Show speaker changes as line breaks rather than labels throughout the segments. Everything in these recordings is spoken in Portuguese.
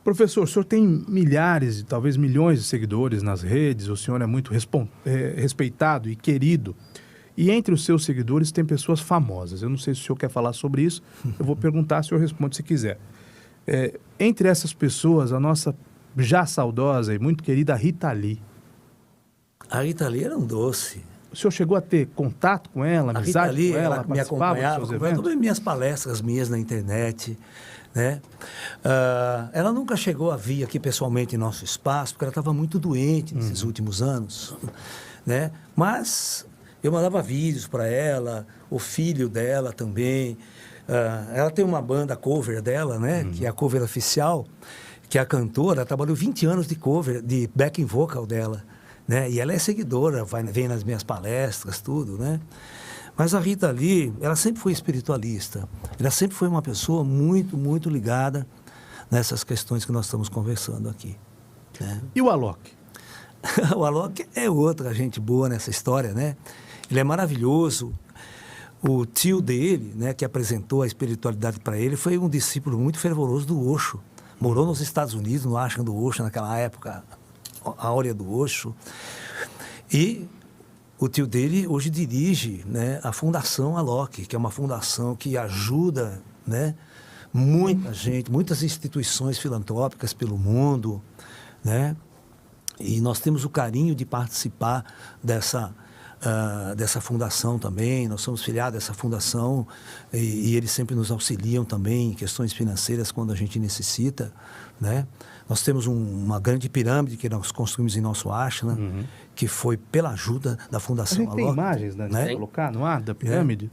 Professor, o senhor tem milhares, talvez milhões de seguidores nas redes, o senhor é muito respeitado e querido. E entre os seus seguidores tem pessoas famosas. Eu não sei se o senhor quer falar sobre isso, eu vou perguntar, o senhor responde se quiser. Entre essas pessoas, a nossa já saudosa e muito querida Rita Lee.
A Rita Lee era um doce.
O senhor chegou a ter contato com ela, amizade
com ela?
ela
Me acompanhava todas as minhas palestras minhas na internet, né? Ela nunca chegou a vir aqui pessoalmente em nosso espaço, porque ela estava muito doente nesses últimos anos, né? Mas eu mandava vídeos para ela, o filho dela também. Ela tem uma banda cover dela, né? Que é a cover oficial, que é a cantora, trabalhou 20 anos de cover, de backing vocal dela. Né? E ela é seguidora, vem nas minhas palestras, tudo, né? Mas a Rita Lee, ela sempre foi espiritualista. Ela sempre foi uma pessoa muito, muito ligada nessas questões que nós estamos conversando aqui. Né?
E o Alok?
O Alok é outra gente boa nessa história, né? Ele é maravilhoso. O tio dele, né, que apresentou a espiritualidade para ele, foi um discípulo muito fervoroso do Osho. Morou nos Estados Unidos, no ashram do Osho, naquela época, a áurea do Osho. E o tio dele hoje dirige, né, a Fundação Alok, que é uma fundação que ajuda, né, muita gente, muitas instituições filantrópicas pelo mundo, né? E nós temos o carinho de participar dessa fundação também. Nós somos filiados dessa fundação e eles sempre nos auxiliam também em questões financeiras quando a gente necessita, né? Nós temos uma grande pirâmide que nós construímos em nosso ashram, que foi pela ajuda da Fundação Alok.
Tem imagens, né? Colocar no ar da pirâmide?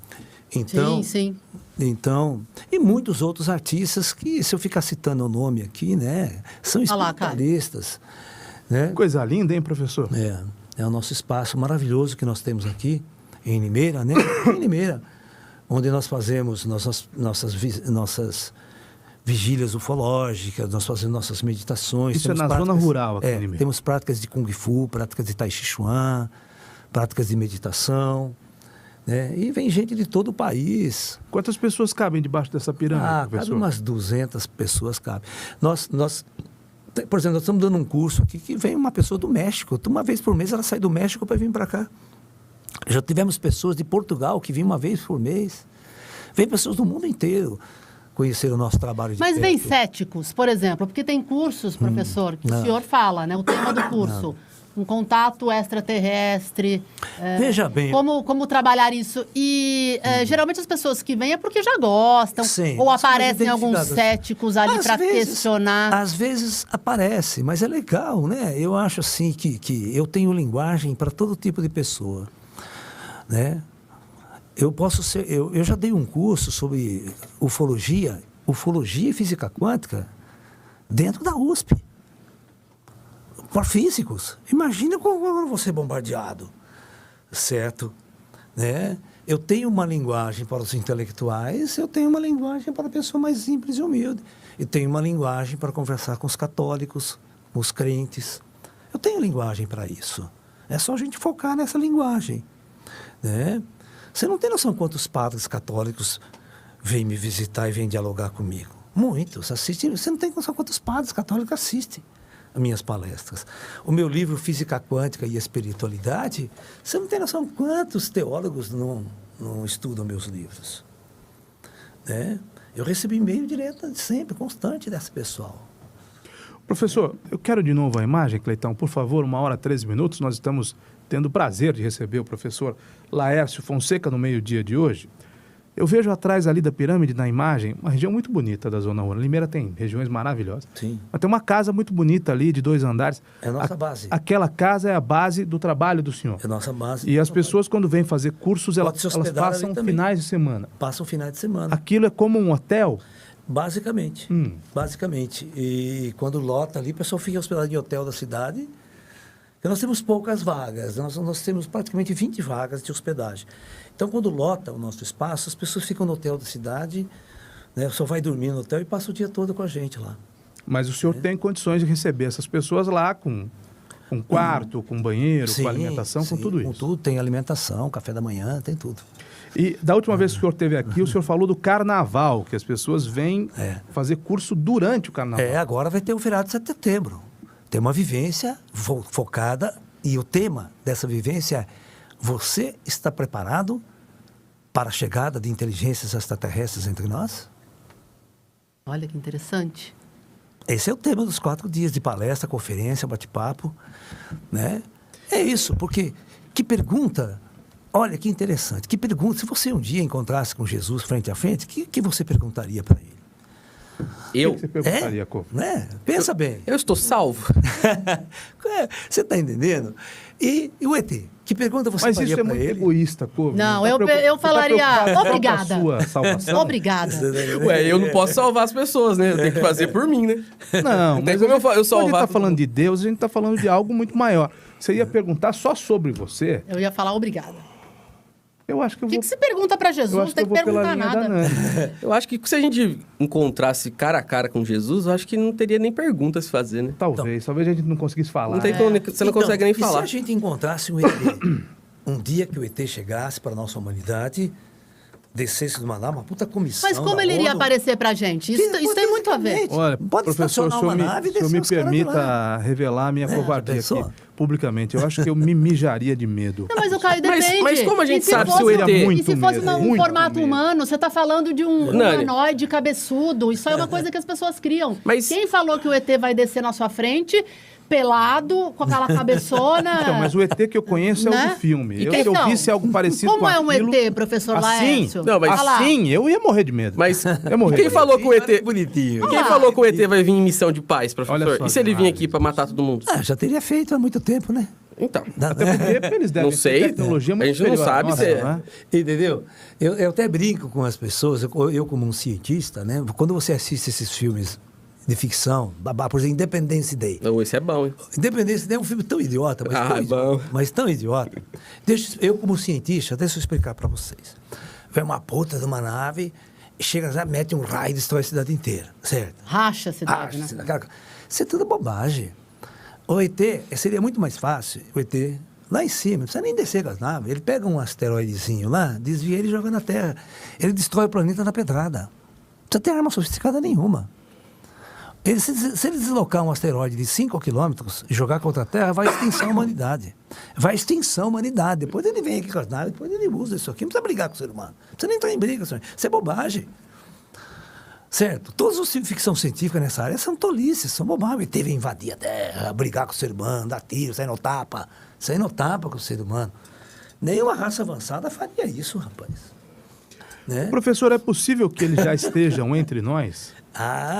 Então,
sim.
Então, e muitos outros artistas que, se eu ficar citando o nome aqui, né, são espiritualistas. Né?
Coisa linda, hein, professor?
É o nosso espaço maravilhoso que nós temos aqui em Limeira, né? Em Limeira, onde nós fazemos nossas vigílias ufológicas, nós fazemos nossas meditações.
Isso é na zona rural aqui em Limeira.
Temos práticas de Kung Fu, práticas de Tai Chi Chuan, práticas de meditação, né? E vem gente de todo o país.
Quantas pessoas cabem debaixo dessa pirâmide, professor?
Cabe umas 200 pessoas, cabe. Por exemplo, nós estamos dando um curso aqui que vem uma pessoa do México. Uma vez por mês ela sai do México para vir para cá. Já tivemos pessoas de Portugal que vêm uma vez por mês. Vem pessoas do mundo inteiro conhecer o nosso trabalho de
Mas
perto.
vem céticos, por exemplo, porque tem cursos, professor, que o senhor fala, né? O tema do curso. Um contato extraterrestre.
Veja bem.
Como trabalhar isso. E geralmente as pessoas que vêm é porque já gostam.
Sim,
ou aparecem alguns céticos ali para questionar.
Às vezes aparece, mas é legal, né? Eu acho assim que eu tenho linguagem para todo tipo de pessoa, né? Eu já dei um curso sobre ufologia e física quântica dentro da USP. Para físicos. Imagina como eu vou ser bombardeado, certo? Né? Eu tenho uma linguagem para os intelectuais, eu tenho uma linguagem para a pessoa mais simples e humilde. E tenho uma linguagem para conversar com os católicos, com os crentes. Eu tenho linguagem para isso. É só a gente focar nessa linguagem, né? Você não tem noção quantos padres católicos vêm me visitar e vêm dialogar comigo. Muitos assistem. Você não tem noção quantos padres católicos assistem as minhas palestras. O meu livro Física Quântica e Espiritualidade, você não tem noção quantos teólogos não estudam meus livros. Né? Eu recebi e-mail direto, sempre, constante desse pessoal.
Professor, eu quero de novo a imagem, Cleitão, por favor, 1h, 13 minutos. Nós estamos tendo o prazer de receber o professor Laércio Fonseca no meio-dia de hoje. Eu vejo atrás ali da pirâmide, na imagem, uma região muito bonita da Zona Rural. Limeira tem regiões maravilhosas.
Sim.
Mas tem uma casa muito bonita ali, de 2 andares.
É a nossa base.
Aquela casa é a base do trabalho do senhor.
É a nossa base.
E as pessoas, quando vêm fazer cursos, elas passam finais de semana.
Passam finais de semana.
Aquilo é como um hotel?
Basicamente. Basicamente. E quando lota ali, o pessoal fica hospedado em hotel da cidade. E nós temos poucas vagas. Nós temos praticamente 20 vagas de hospedagem. Então, quando lota o nosso espaço, as pessoas ficam no hotel da cidade, né? Só vai dormir no hotel e passa o dia todo com a gente lá.
Mas o senhor tem condições de receber essas pessoas lá com Com quarto, com banheiro, com alimentação, com tudo isso.
Com tudo, tem alimentação, café da manhã, tem tudo.
E da última vez que o senhor esteve aqui, o senhor falou do carnaval, que as pessoas vêm fazer curso durante o carnaval.
Agora vai ter o feriado de 7 de setembro. Tem uma vivência focada e o tema dessa vivência é: você está preparado para a chegada de inteligências extraterrestres entre nós?
Olha que interessante.
Esse é o tema dos 4 dias de palestra, conferência, bate-papo, né? É isso, porque que pergunta, olha que interessante, que pergunta, se você um dia encontrasse com Jesus frente a frente, que você perguntaria para ele?
O que você perguntaria, Couve?
Né? Pensa bem.
Eu estou salvo?
Você está entendendo? E o ET? Que pergunta você
Mas
faria
isso é
para
muito
ele?
egoísta, Couve.
Não, eu falaria obrigada.
Com a sua salvação?
Obrigada.
Ué, eu não posso salvar as pessoas, né? Eu tenho que fazer por mim, né?
Não,
Tem
mas
como eu
quando a gente
salvar
está falando de Deus, a gente está falando de algo muito maior. Você ia perguntar só sobre você?
Eu ia falar obrigada.
Eu acho que eu
O que,
vou...
que se pergunta para
eu
Jesus?
acho
Não tem
eu
que
vou pela
perguntar
linha da
nada.
Nani.
Eu acho que se a gente encontrasse cara a cara com Jesus, eu acho que não teria nem pergunta a se fazer, né?
Talvez a gente não conseguisse falar.
Não tem como, você não consegue nem
e
falar.
se a gente encontrasse um ET, um dia que o ET chegasse para a nossa humanidade, descesse do Maná, uma puta comissão.
Mas como
da
ele iria
ONU,
aparecer pra gente? Isso tem muito a ver.
Olha,
Pode
professor,
estacionar
o senhor
uma nave e
o senhor
descer
me
os caras de lá.
permita revelar a minha covardia
pensou?
aqui publicamente. Eu acho que eu me mijaria de medo.
Não, mas o Caio
Mas-
depende.
mas como a gente
E se
sabe
fosse-
se o ET
E se fosse
medo,
um
muito
formato
medo.
humano, você tá falando de um
Nani.
humanoide cabeçudo. Isso aí é uma coisa que as pessoas criam.
Mas-
Quem falou que o ET vai descer na sua frente, pelado, com aquela cabeçona...
Então, mas o ET que eu conheço é o
Né?
do filme.
E
Eu,
quem
se eu
são?
visse algo parecido
Como
com
é um
aquilo...
ET, professor
assim,
Laércio?
Não, mas-
Olha lá.
assim, eu ia morrer de medo.
Mas
Eu morri.
quem falou que o ET...
Bonitinho.
Quem falou que o ET vai vir em missão de paz,
Olha
professor?
só
E se ele
as
vir aqui
imagens.
pra matar todo mundo?
Já teria feito há muito tempo, né?
Então.
Até porque eles devem
Não sei,
ter tecnologia muito
a gente não
superior à
sabe
nossa,
se é.
né?
Entendeu? Eu até brinco com as pessoas, eu como um cientista, né? Quando você assiste esses filmes de ficção, por exemplo, Independence Day.
Não, esse é bom, hein?
Independence Day é um filme tão idiota, mas,
Ah,
tão,
é
idiota,
bom.
mas tão idiota. Eu, como cientista, deixa eu explicar para vocês. Vem uma puta de uma nave, chega já, mete um raio e destrói a cidade inteira, certo?
Racha a cidade, né?
Isso é tudo bobagem. O ET, seria muito mais fácil, o ET, lá em cima, não precisa nem descer com as naves. Ele pega um asteroidezinho lá, desvia ele e joga na Terra. Ele destrói o planeta na pedrada. Não precisa ter arma sofisticada nenhuma. Se ele deslocar um asteroide de 5 quilômetros e jogar contra a Terra, vai extinção a humanidade. Vai extinção a humanidade. Depois ele vem aqui com as naves, depois ele usa isso aqui. Não precisa brigar com o ser humano. Não precisa nem entrar em briga. Isso é bobagem. Certo? Todos os filmes de ficção científica nessa área são tolices, são bobagem. Teve invadir a Terra, brigar com o ser humano, dar tiro, sair no tapa. Sair no tapa com o ser humano. Nenhuma raça avançada faria isso, rapaz. Né?
Professor, é possível que eles já estejam entre nós?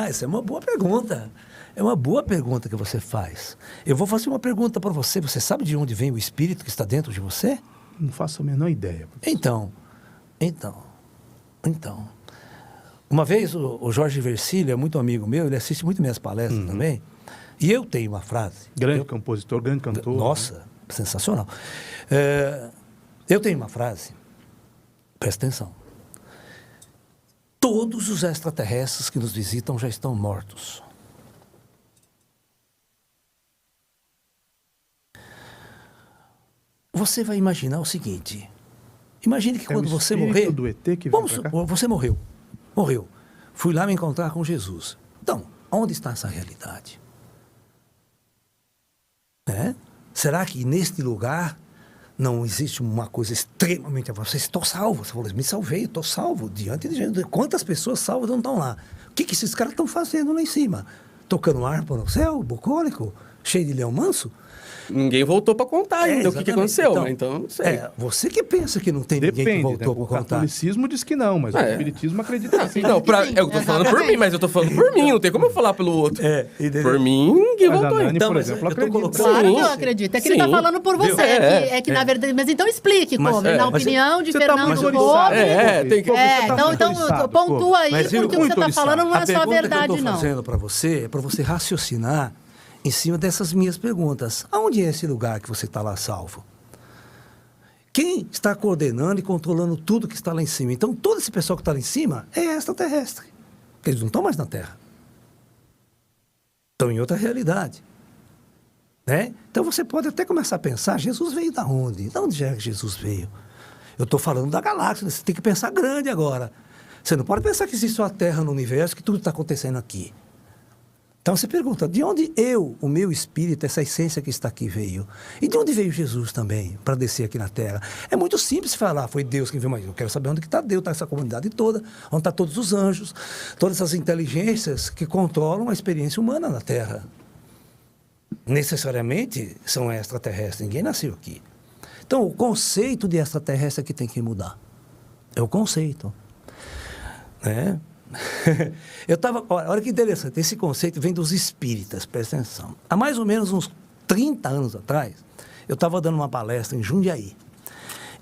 Essa é uma boa pergunta. É uma boa pergunta que você faz. Eu vou fazer uma pergunta para você. Você sabe de onde vem o espírito que está dentro de você?
Não faço a menor ideia.
Então. Uma vez o Jorge Versilo é muito amigo meu, ele assiste muito minhas palestras também. E eu tenho uma frase.
Grande compositor, grande cantor.
Nossa, sensacional. Eu tenho uma frase. Presta atenção. Todos os extraterrestres que nos visitam já estão mortos. Você vai imaginar o seguinte. Imagine que quando
o
você
espírito
morrer...
do ET que vem
vamos
pra cá?
supor, você morreu. Morreu. Fui lá me encontrar com Jesus. Então, onde está essa realidade? Será que neste lugar não existe uma coisa extremamente avançada? Estou salvo. Você falou, me salvei, estou salvo. Diante de gente. Quantas pessoas salvas não estão lá? O que esses caras estão fazendo lá em cima? Tocando harpa no céu, bucólico, cheio de leão manso?
Ninguém voltou pra contar ainda o que
exatamente.
aconteceu, então não sei.
Você que pensa que não tem ninguém que
Depende, né?
voltou
O
para contar.
catolicismo diz que não, mas o espiritismo acredita que sim.
Não,
que sim,
eu tô falando por
exatamente.
mim, mas eu tô falando por mim, não tem como eu falar pelo outro.
Entendeu?
Por mim, ninguém
Mas a
voltou
Nani,
ainda.
por
mas
exemplo,
eu tô
acredita.
colocando-
Claro
Sim,
que eu acredito. É que ele tá
sim.
falando por você.
Viu?
É que, na verdade... Mas então explique,
Mas-
Couve. Na
mas-
opinião de
Você tá
Fernando
muito
Couve...
oriçado,
tem que-
Couve, você tá
Então,
muito oriçado,
pontua
Couve.
aí,
Mas, viu,
porque o que você
muito
tá
oriçado.
falando não é
A
só a
pergunta
verdade,
que eu estou
não.
fazendo para você é para você raciocinar em cima dessas minhas perguntas. Aonde é esse lugar que você está lá salvo? Quem está coordenando e controlando tudo que está lá em cima? Então, todo esse pessoal que está lá em cima é extraterrestre. Eles não estão mais na Terra. Estão em outra realidade. Né? Então você pode até começar a pensar, Jesus veio da onde? De onde é que Jesus veio? Eu estou falando da galáxia, você tem que pensar grande agora. Você não pode pensar que existe uma Terra no universo, que tudo está acontecendo aqui. Então você pergunta, de onde o meu espírito, essa essência que está aqui veio? E de onde veio Jesus também, para descer aqui na Terra? É muito simples falar, foi Deus quem veio, mas eu quero saber onde que está Deus, está essa comunidade toda, onde estão todos os anjos, todas essas inteligências que controlam a experiência humana na Terra. Necessariamente são extraterrestres, ninguém nasceu aqui. Então o conceito de extraterrestre é que tem que mudar. É o conceito. Né? Eu estava. Olha que interessante, esse conceito vem dos espíritas, presta atenção. Há mais ou menos uns 30 anos atrás, eu estava dando uma palestra em Jundiaí.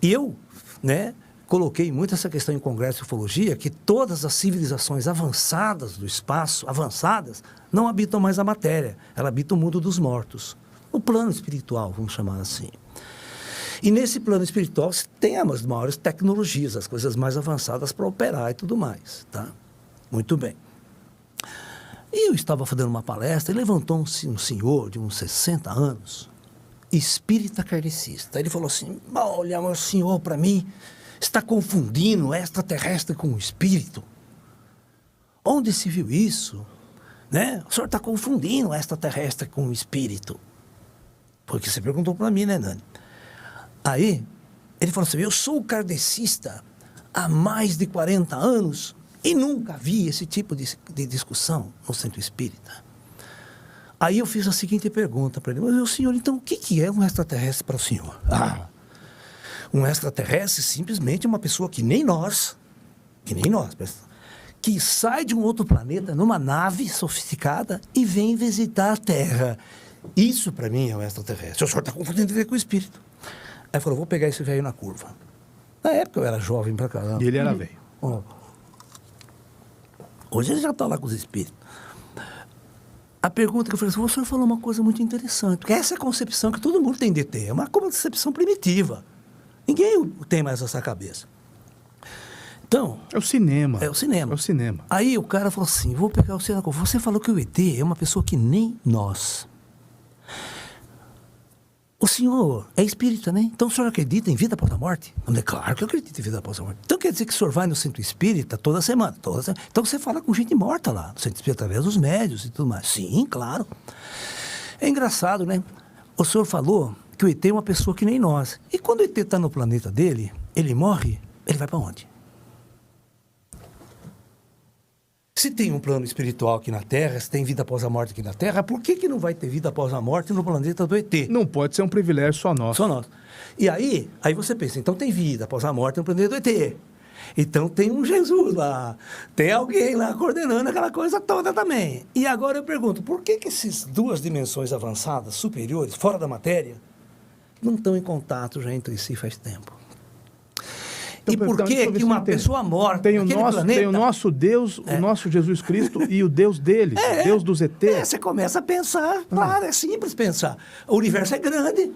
E eu, né, coloquei muito essa questão em congresso de ufologia, que todas as civilizações avançadas do espaço, avançadas, não habitam mais a matéria, elas habitam o mundo dos mortos. O plano espiritual, vamos chamar assim. E nesse plano espiritual tem as maiores tecnologias, as coisas mais avançadas para operar e tudo mais, tá? Muito bem. E eu estava fazendo uma palestra e levantou um senhor de uns 60 anos, espírita kardecista. Ele falou assim, olha, meu senhor, para mim, está confundindo extraterrestre com o espírito. Onde se viu isso? Né? O senhor está confundindo extraterrestre com o espírito. Porque você perguntou para mim, né, Nani? Aí, ele falou assim, eu sou kardecista há mais de 40 anos e nunca vi esse tipo de discussão no centro espírita. Aí eu fiz a seguinte pergunta para ele, mas o senhor, então, o que é um extraterrestre para o senhor? Um extraterrestre simplesmente é uma pessoa que nem nós, que sai de um outro planeta numa nave sofisticada e vem visitar a Terra. Isso para mim é um extraterrestre. O senhor está confundindo com o espírito. Aí falou, vou pegar esse velho na curva. Na época eu era jovem pra caramba.
E ele era velho.
Hoje ele já está lá com os espíritos. A pergunta que eu falei assim, o senhor falou uma coisa muito interessante, porque essa é a concepção que todo mundo tem de ter, é uma concepção primitiva. Ninguém tem mais essa cabeça. Então...
É o cinema.
É o cinema.
É o cinema.
Aí o cara falou assim, vou pegar você na curva. Você falou que o ET é uma pessoa que nem nós. O senhor é espírita, né? Então o senhor acredita em vida após a morte? Eu falei, claro que eu acredito em vida após a morte. Então quer dizer que o senhor vai no centro espírita toda semana? Então você fala com gente morta lá, no centro espírita, através dos médios e tudo mais. Sim, claro. É engraçado, né? O senhor falou que o ET é uma pessoa que nem nós. E quando o ET está no planeta dele, ele morre, ele vai para onde? Se tem um plano espiritual aqui na Terra, se tem vida após a morte aqui na Terra, por que não vai ter vida após a morte no planeta do ET?
Não pode ser um privilégio só nosso.
Só nosso. E aí você pensa, então tem vida após a morte no planeta do ET. Então tem um Jesus lá, tem alguém lá coordenando aquela coisa toda também. E agora eu pergunto, por que essas duas dimensões avançadas, superiores, fora da matéria, não estão em contato já entre si faz tempo? E por que uma pessoa morta
tem o nosso Deus, o nosso Jesus Cristo e o Deus dele, Deus dos ET.
Você começa a pensar, claro, é simples pensar. O universo é grande.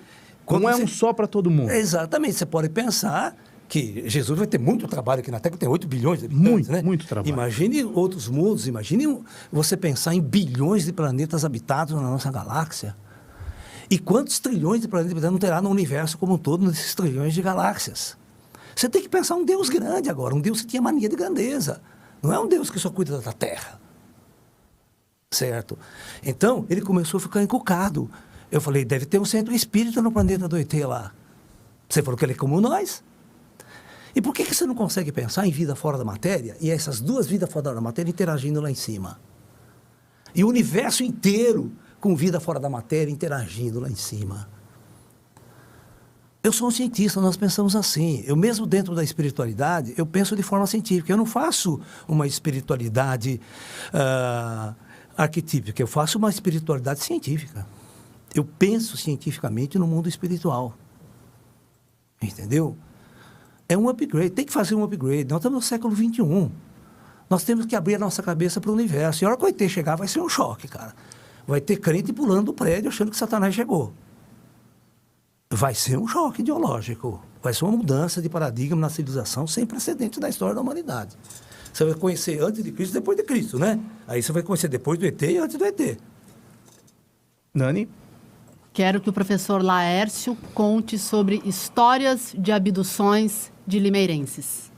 Não é um só para todo mundo.
Exatamente, você pode pensar que Jesus vai ter muito trabalho aqui na Terra, tem 8 bilhões de habitantes, né?
Muito trabalho.
Imagine outros mundos, imagine você pensar em bilhões de planetas habitados na nossa galáxia. E quantos trilhões de planetas habitados não terá no universo como um todo, nesses trilhões de galáxias? Você tem que pensar um Deus grande agora, um Deus que tinha mania de grandeza. Não é um Deus que só cuida da Terra. Certo? Então, ele começou a ficar encucado. Eu falei, deve ter um centro espírita no planeta do ET lá. Você falou que ele é como nós. E por que você não consegue pensar em vida fora da matéria e essas duas vidas fora da matéria interagindo lá em cima? E o universo inteiro com vida fora da matéria interagindo lá em cima. Eu sou um cientista, nós pensamos assim. Eu mesmo dentro da espiritualidade, eu penso de forma científica. Eu não faço uma espiritualidade arquetípica, eu faço uma espiritualidade científica. Eu penso cientificamente no mundo espiritual. Entendeu? É um upgrade, tem que fazer um upgrade. Nós estamos no século XXI. Nós temos que abrir a nossa cabeça para o universo. E a hora que o ET chegar, vai ser um choque, cara. Vai ter crente pulando do prédio achando que Satanás chegou. Vai ser um choque ideológico. Vai ser uma mudança de paradigma na civilização sem precedente da história da humanidade. Você vai conhecer antes de Cristo e depois de Cristo, né? Aí você vai conhecer depois do ET e antes do ET.
Nani?
Quero que o professor Laércio conte sobre histórias de abduções de limeirenses.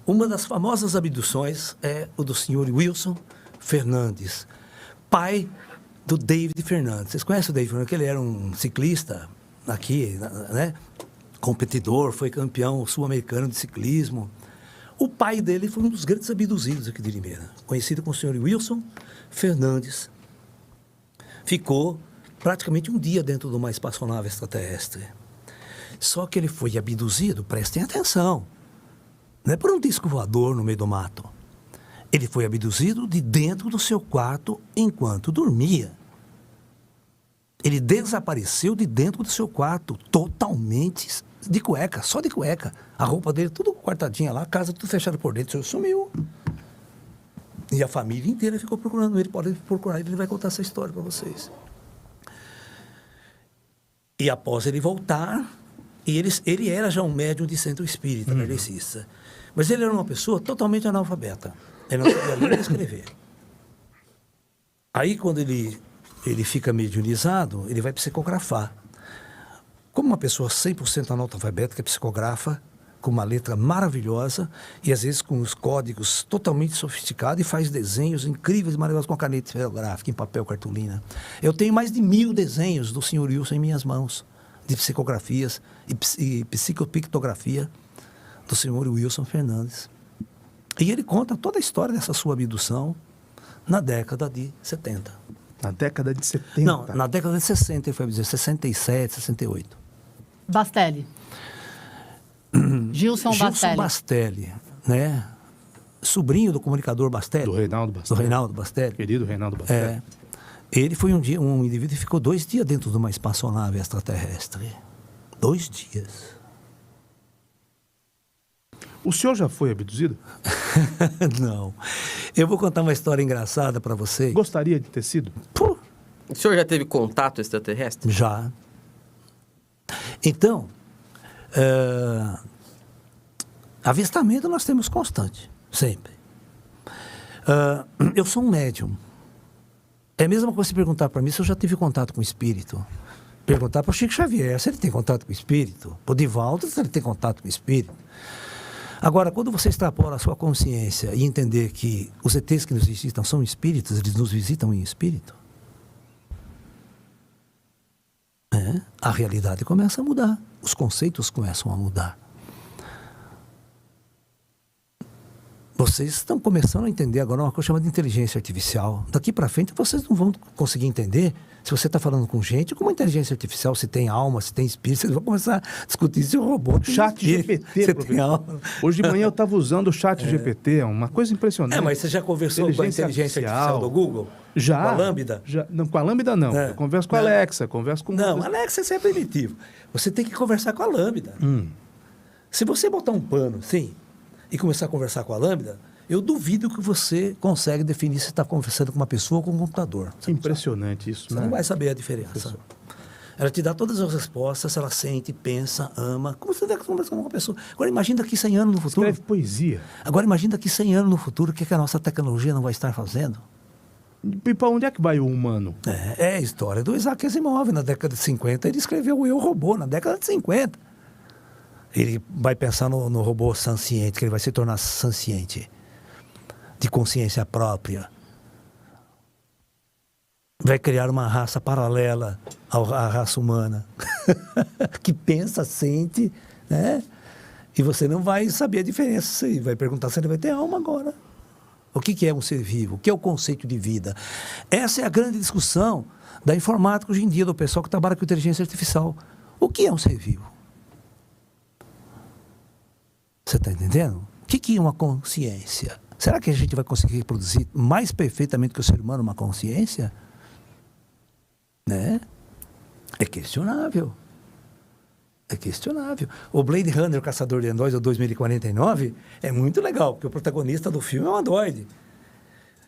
Uma das famosas abduções é o do senhor Wilson Fernandes, pai do David Fernandes. Vocês conhecem o David Fernandes? Que ele era um ciclista aqui, né? Competidor, foi campeão sul-americano de ciclismo. O pai dele foi um dos grandes abduzidos aqui de Limeira, conhecido como o senhor Wilson Fernandes. Ficou praticamente um dia dentro de uma espaçonave extraterrestre. Só que ele foi abduzido, prestem atenção, não é por um disco voador no meio do mato. Ele foi abduzido de dentro do seu quarto enquanto dormia. Ele desapareceu de dentro do seu quarto, totalmente de cueca, só de cueca. A roupa dele tudo cortadinha lá, a casa tudo fechada por dentro, ele sumiu. E a família inteira ficou procurando ele. Pode procurar ele vai contar essa história para vocês. E após ele voltar, ele era já um médium de centro espírita, kardecista. Mas ele era uma pessoa totalmente analfabeta. Ele não sabia ler nem escrever. Aí, quando ele fica mediunizado, ele vai psicografar. Como uma pessoa 100% analfabética psicografa, com uma letra maravilhosa, e às vezes com os códigos totalmente sofisticados, e faz desenhos incríveis e maravilhosos com a caneta esferográfica, em papel cartolina. Eu tenho mais de 1000 desenhos do Sr. Wilson em minhas mãos, de psicografias e psicopictografia do Sr. Wilson Fernandes. E ele conta toda a história dessa sua abdução na década de 70.
Na década de 70?
Não, na década de 60, ele foi dizer, 67, 68.
Bastelli. Gilson Bastelli.
Bastelli, né? Sobrinho do comunicador Bastelli.
Do Reinaldo Bastelli.
Do Reinaldo Bastelli.
Querido Reinaldo Bastelli.
É. Ele foi um indivíduo que ficou 2 dias dentro de uma espaçonave extraterrestre. 2 dias.
O senhor já foi abduzido?
Não. Eu vou contar uma história engraçada para vocês.
Gostaria de ter sido?
Pô,
O senhor já teve contato extraterrestre?
já. Então, avistamento nós temos constante, sempre. Eu sou um médium. É a mesma coisa se perguntar para mim se eu já tive contato com o espírito. Perguntar para o Chico Xavier se ele tem contato com o espírito. Para o Divaldo se ele tem contato com o espírito. Agora, quando você extrapola a sua consciência e entender que os ETs que nos visitam são espíritos, eles nos visitam em espírito, a realidade começa a mudar, os conceitos começam a mudar. Vocês estão começando a entender agora uma coisa chamada de inteligência artificial. Daqui para frente vocês não vão conseguir entender se você está falando com gente, como inteligência artificial, se tem alma, se tem espírito, vocês vão começar a discutir se o robô tem
Chat
espírito,
GPT,
se tem alma.
Hoje de manhã eu estava usando o Chat GPT, é uma coisa impressionante.
Mas você já conversou com a inteligência artificial do Google?
Já.
Com a Lambda?
Já. Não, com a Lambda não. Eu converso com a Alexa, converso com...
Não, a Alexa é primitivo. Você tem que conversar com a Lambda. Se você botar um pano, sim, e começar a conversar com a Lambda, eu duvido que você consegue definir se está conversando com uma pessoa ou com um computador.
Que impressionante isso,
Você
né?
não vai saber a diferença. Ela te dá todas as respostas, ela sente, pensa, ama. Como se você estivesse conversando com uma pessoa. Agora imagina daqui 100 anos no futuro.
Escreve poesia.
Agora imagina daqui 100 anos no futuro o que a nossa tecnologia não vai estar fazendo.
E para onde é que vai o humano?
É a história do Isaac Asimov. Na década de 50, ele escreveu o Eu, Robô, na década de 50. Ele vai pensar no robô sanciente, que ele vai se tornar sanciente, de consciência própria. Vai criar uma raça paralela à raça humana, que pensa, sente, né? E você não vai saber a diferença. Você vai perguntar se ele vai ter alma agora. O que é um ser vivo? O que é o conceito de vida? Essa é a grande discussão da informática hoje em dia, do pessoal que trabalha com inteligência artificial. O que é um ser vivo? Você está entendendo? O que é uma consciência? Será que a gente vai conseguir reproduzir mais perfeitamente que o ser humano uma consciência? Né? É questionável. É questionável. O Blade Runner, o Caçador de Androides, o 2049, é muito legal, porque o protagonista do filme é um androide.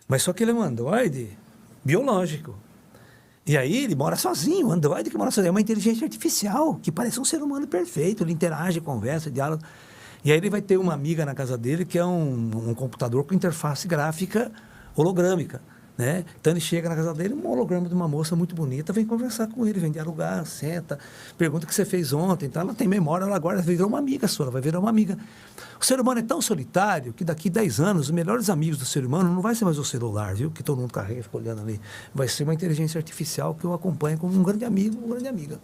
Mas só que ele é um androide biológico. E aí ele mora sozinho, um androide que mora sozinho. É uma inteligência artificial, que parece um ser humano perfeito. Ele interage, conversa, diálogo. E aí ele vai ter uma amiga na casa dele que é um computador com interface gráfica hologrâmica. Né? Então ele chega na casa dele, um holograma de uma moça muito bonita, vem conversar com ele, vem dialogar, senta, pergunta o que você fez ontem, então ela tem memória, ela agora virou uma amiga sua, ela vai virar uma amiga. O ser humano é tão solitário que daqui 10 anos, os melhores amigos do ser humano não vai ser mais o celular, viu? Que todo mundo carrega, fica olhando ali. Vai ser uma inteligência artificial que o acompanha como um grande amigo, uma grande amiga.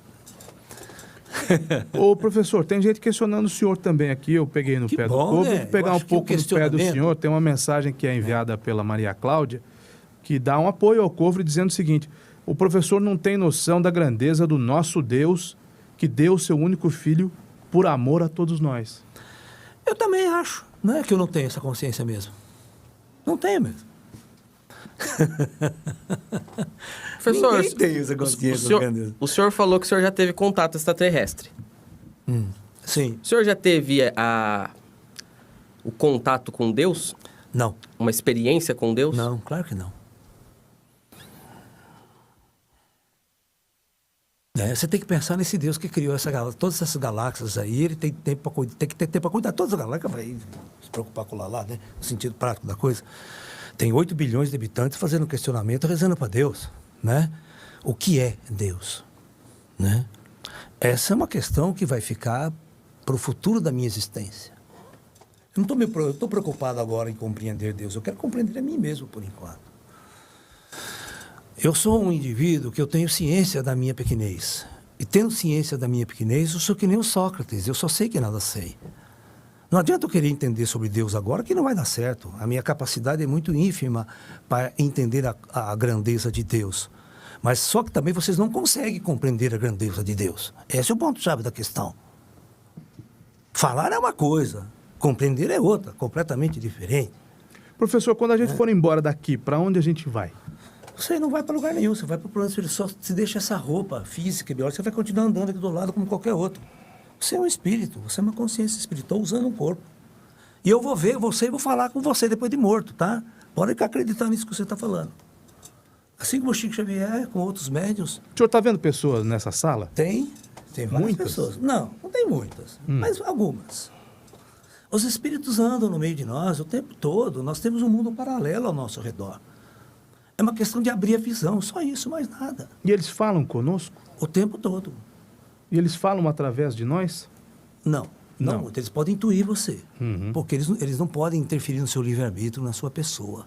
Ô, professor, tem gente questionando o senhor também aqui, eu peguei no
Que
pé
bom,
do povo,
né?
vou pegar
Eu
um
acho que
pouco
o
no pé do
questionamento-
senhor, tem uma mensagem que é enviada pela Maria Cláudia, que dá um apoio ao Covre, dizendo o seguinte: o professor não tem noção da grandeza do nosso Deus, que deu o seu único filho por amor a todos nós.
Eu também acho, não é que eu não tenho essa consciência mesmo. Não tenho mesmo.
Professor,
Ninguém tem essa consciência.
o senhor falou que o senhor já teve contato extraterrestre.
Sim,
O senhor já teve o contato com Deus?
não,
Uma experiência com Deus?
não, claro que não. Você tem que pensar nesse Deus que criou todas essas galáxias aí, ele tem tempo tem que ter tempo para cuidar. Todas as galáxias vai se preocupar com lá, né? No sentido prático da coisa. Tem 8 bilhões de habitantes fazendo questionamento, rezando para Deus, né? O que é Deus, né? Essa é uma questão que vai ficar para o futuro da minha existência. Eu não estou preocupado agora em compreender Deus, eu quero compreender a mim mesmo por enquanto. Eu sou um indivíduo que eu tenho ciência da minha pequenez. E tendo ciência da minha pequenez, eu sou que nem o Sócrates, eu só sei que nada sei. Não adianta eu querer entender sobre Deus agora, que não vai dar certo. A minha capacidade é muito ínfima para entender a grandeza de Deus. Mas só que também vocês não conseguem compreender a grandeza de Deus. Esse é o ponto-chave da questão. Falar é uma coisa, compreender é outra, completamente diferente.
Professor, quando a gente for embora daqui, para onde a gente vai?
Você não vai para lugar nenhum, você vai para o plano espiritual, só se deixa essa roupa física e biológica, você vai continuar andando aqui do lado como qualquer outro. Você é um espírito, você é uma consciência espiritual usando um corpo. E eu vou ver você e vou falar com você depois de morto, tá? Pode acreditar nisso que você está falando. Assim como o Chico Xavier, com outros médiuns.
O senhor está vendo pessoas nessa sala?
Tem várias
Muitas?
pessoas. Não tem muitas, mas algumas. Os espíritos andam no meio de nós o tempo todo, nós temos um mundo paralelo ao nosso redor. É uma questão de abrir a visão, só isso, mais nada.
E eles falam conosco?
O tempo todo.
E eles falam através de nós?
Não. Eles podem intuir você.
Uhum.
Porque eles não podem interferir no seu livre-arbítrio, na sua pessoa.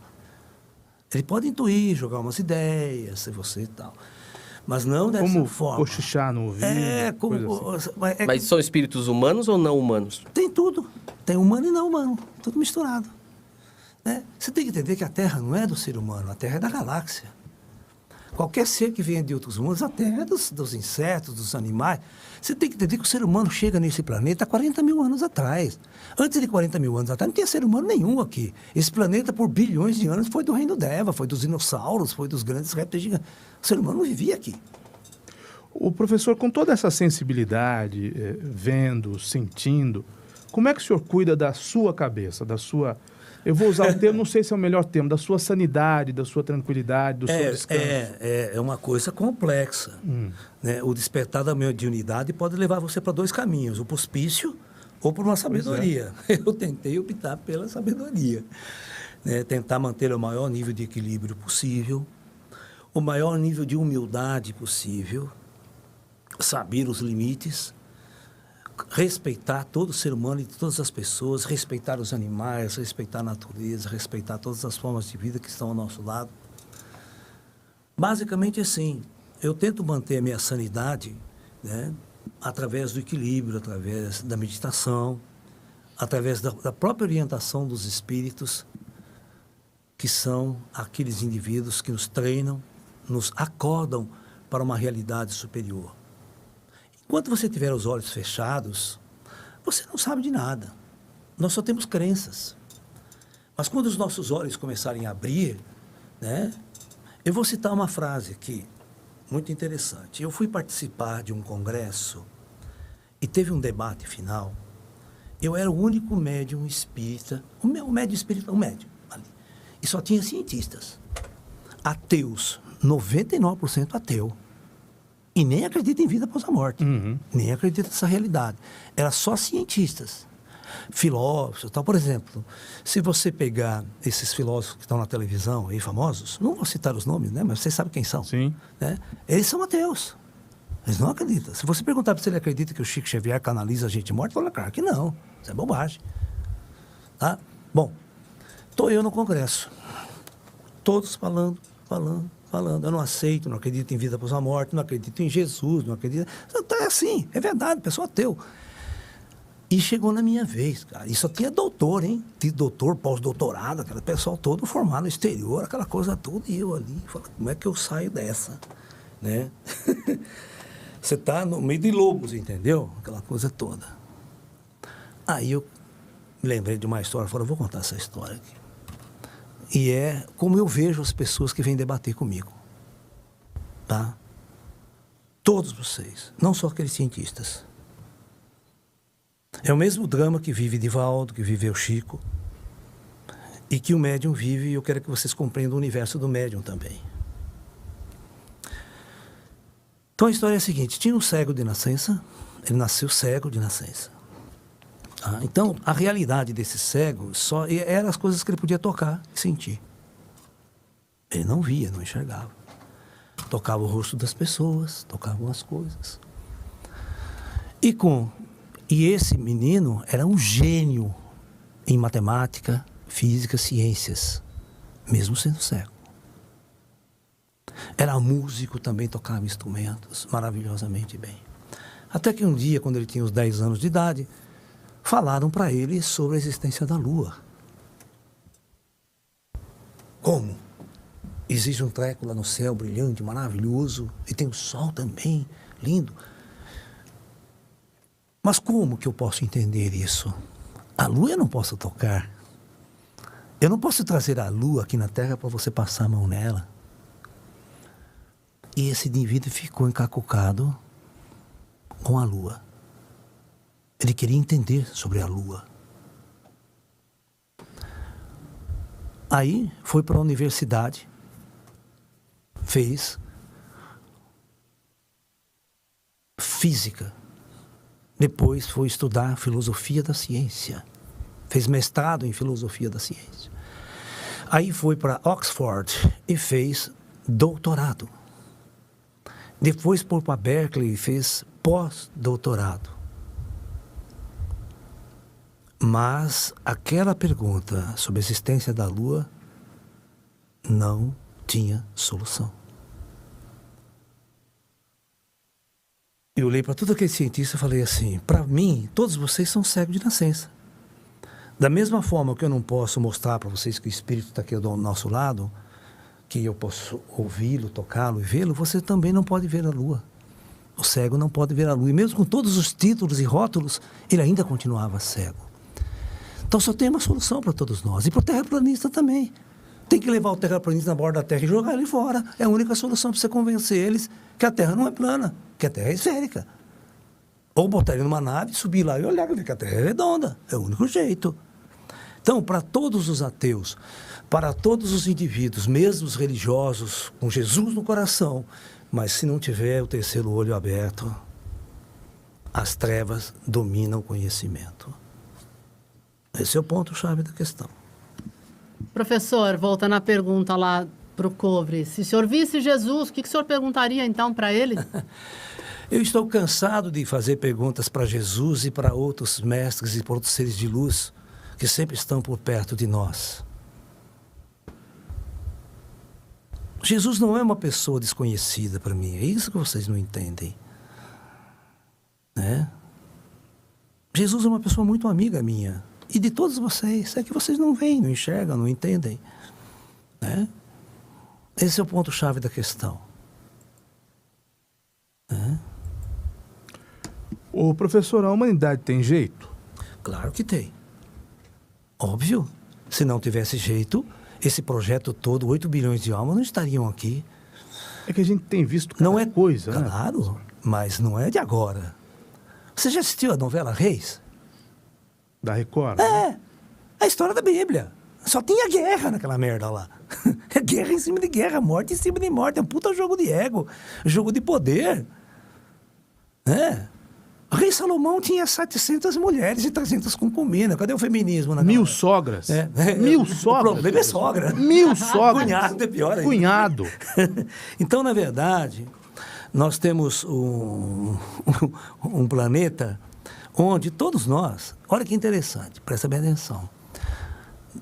Ele pode intuir, jogar umas ideias, ser você e tal. Mas não dessa
Como
forma.
cochichar no ouvido? Coisa assim.
Mas são espíritos humanos ou não humanos?
Tem tudo. Tem humano e não humano. Tudo misturado. Né? Você tem que entender que a Terra não é do ser humano, a Terra é da galáxia. Qualquer ser que venha de outros mundos, a Terra é dos insetos, dos animais. Você tem que entender que o ser humano chega nesse planeta há 40 mil anos atrás. Antes de 40 mil anos atrás, não tinha ser humano nenhum aqui. Esse planeta, por bilhões de anos, foi do reino da Eva, foi dos dinossauros, foi dos grandes répteis gigantes. O ser humano não vivia aqui.
O professor, com toda essa sensibilidade, vendo, sentindo, como é que o senhor cuida da sua cabeça, da sua... Eu vou usar o termo, não sei se é o melhor termo, da sua sanidade, da sua tranquilidade, do seu descanso.
É uma coisa complexa. Né? O despertar da mediunidade pode levar você para 2 caminhos, o hospício ou por uma sabedoria. Eu tentei optar pela sabedoria. Né? Tentar manter o maior nível de equilíbrio possível, o maior nível de humildade possível, saber os limites, respeitar todo ser humano e todas as pessoas, respeitar os animais, respeitar a natureza, respeitar todas as formas de vida que estão ao nosso lado. Basicamente assim, eu tento manter a minha sanidade, né, através do equilíbrio, através da meditação, através da própria orientação dos espíritos, que são aqueles indivíduos que nos treinam, nos acordam para uma realidade superior. Enquanto você tiver os olhos fechados, você não sabe de nada. Nós só temos crenças. Mas quando os nossos olhos começarem a abrir, né, eu vou citar uma frase aqui, muito interessante. Eu fui participar de um congresso e teve um debate final. Eu era o único médium espírita, um médium ali. E só tinha cientistas. Ateus, 99% ateu. E nem acredita em vida após a morte. Nem acredita nessa realidade. Era só cientistas. filósofos e tal. Por exemplo, se você pegar esses filósofos que estão na televisão aí, famosos, não vou citar os nomes, né? Mas vocês sabem quem são.
Sim.
Né? Eles são ateus. Eles não acreditam. Se você perguntar se ele acredita que o Chico Xavier canaliza a gente morta, fala, claro que não. Isso é bobagem. Tá? Bom, estou eu no Congresso. Todos falando. Eu não aceito, não acredito em vida após a morte, não acredito em Jesus, não acredito... Então é assim, é verdade, pessoa ateu. E chegou na minha vez, cara. E só tinha doutor, hein? Tinha doutor, pós-doutorado, aquele pessoal todo formado no exterior, aquela coisa toda. E eu ali, falei, como é que eu saio dessa? Né? Você tá no meio de lobos, entendeu? Aquela coisa toda. Aí eu me lembrei de uma história, falei, vou contar essa história aqui. E é como eu vejo as pessoas que vêm debater comigo. Tá? Todos vocês, não só aqueles cientistas. É o mesmo drama que vive Divaldo, que vive o Chico, e que o médium vive, e eu quero que vocês compreendam o universo do médium também. Então a história é a seguinte, tinha um cego de nascença, ele nasceu cego de nascença. Então, a realidade desse cego só eram as coisas que ele podia tocar e sentir. Ele não via, não enxergava. Tocava o rosto das pessoas, tocava as coisas. E esse menino era um gênio em matemática, física, ciências, mesmo sendo cego. Era músico, também tocava instrumentos maravilhosamente bem. Até que um dia, quando ele tinha uns 10 anos de idade, falaram para ele sobre a existência da Lua. Como? Existe um treco lá no céu brilhante, maravilhoso, e tem o sol também, lindo. Mas como que eu posso entender isso? A Lua eu não posso tocar. Eu não posso trazer a Lua aqui na Terra para você passar a mão nela. E esse indivíduo ficou encacucado com a Lua. Ele queria entender sobre a Lua. Aí foi para a universidade, fez física. Depois foi estudar filosofia da ciência. Fez mestrado em filosofia da ciência. Aí foi para Oxford e fez doutorado. Depois foi para Berkeley e fez pós-doutorado. Mas aquela pergunta sobre a existência da Lua não tinha solução. Eu olhei para todo aquele cientista e falei assim, para mim, todos vocês são cegos de nascença. Da mesma forma que eu não posso mostrar para vocês que o Espírito está aqui do nosso lado, que eu posso ouvi-lo, tocá-lo e vê-lo, você também não pode ver a Lua. O cego não pode ver a Lua. E mesmo com todos os títulos e rótulos, ele ainda continuava cego. Então só tem uma solução para todos nós. E para o terraplanista também. Tem que levar o terraplanista na borda da Terra e jogar ele fora. É a única solução para você convencer eles que a Terra não é plana, que a Terra é esférica. Ou botar ele numa nave, subir lá e olhar e ver que a Terra é redonda. É o único jeito. Então, para todos os ateus, para todos os indivíduos, mesmo os religiosos, com Jesus no coração, mas se não tiver o terceiro olho aberto, as trevas dominam o conhecimento. Esse é o ponto-chave da questão.
Professor, voltando à pergunta lá para o Covre, se o senhor visse Jesus, o que o senhor perguntaria então para ele?
Eu estou cansado de fazer perguntas para Jesus e para outros mestres e para outros seres de luz que sempre estão por perto de nós. Jesus não é uma pessoa desconhecida para mim, é isso que vocês não entendem. Né? Jesus é uma pessoa muito amiga minha. E de todos vocês, é que vocês não veem, não enxergam, não entendem. Né? Esse é o ponto-chave da questão. Né?
Ô, professor, a humanidade tem jeito?
Claro que tem. Óbvio. Se não tivesse jeito, esse projeto todo, 8 bilhões de almas, não estariam aqui.
É que a gente tem visto cada
Não é
coisa, né?
Claro, mas não é de agora. Você já assistiu a novela Reis?
Da Record?
É a história da Bíblia. Só tinha guerra naquela merda lá. É guerra em cima de guerra, morte em cima de morte. É um puta jogo de ego, jogo de poder. Né? O rei Salomão tinha 700 mulheres e 300 concubinas. Cadê o feminismo?
1000 sogras. 1000 sogras.
O problema é sogra.
1000 sogras.
Cunhado é pior ainda.
Cunhado.
Então, na verdade, nós temos um planeta onde todos nós, olha que interessante, presta bem atenção,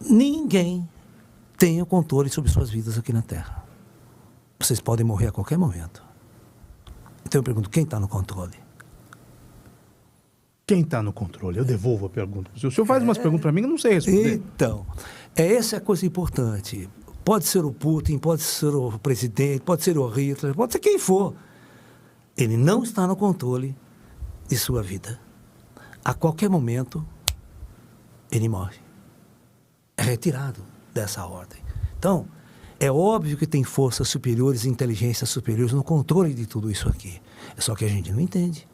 ninguém tem o controle sobre suas vidas aqui na Terra. Vocês podem morrer a qualquer momento. Então eu pergunto, quem está no controle?
Quem está no controle? Eu devolvo a pergunta. Se o senhor faz umas perguntas para mim, eu não sei responder.
Então, essa é a coisa importante. Pode ser o Putin, pode ser o presidente, pode ser o Hitler, pode ser quem for. Ele não está no controle de sua vida. A qualquer momento, ele morre. É retirado dessa ordem. Então, é óbvio que tem forças superiores e inteligências superiores no controle de tudo isso aqui. É só que a gente não entende.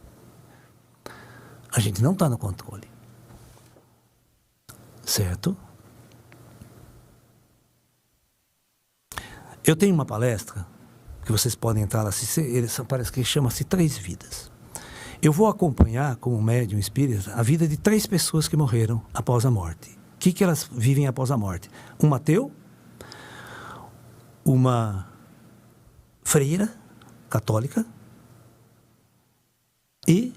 A gente não está no controle. Certo? Eu tenho uma palestra que vocês podem entrar lá, parece que chama-se 3 Vidas. Eu vou acompanhar, como médium espírita, a vida de 3 pessoas que morreram após a morte. O que elas vivem após a morte? Um ateu, uma freira católica e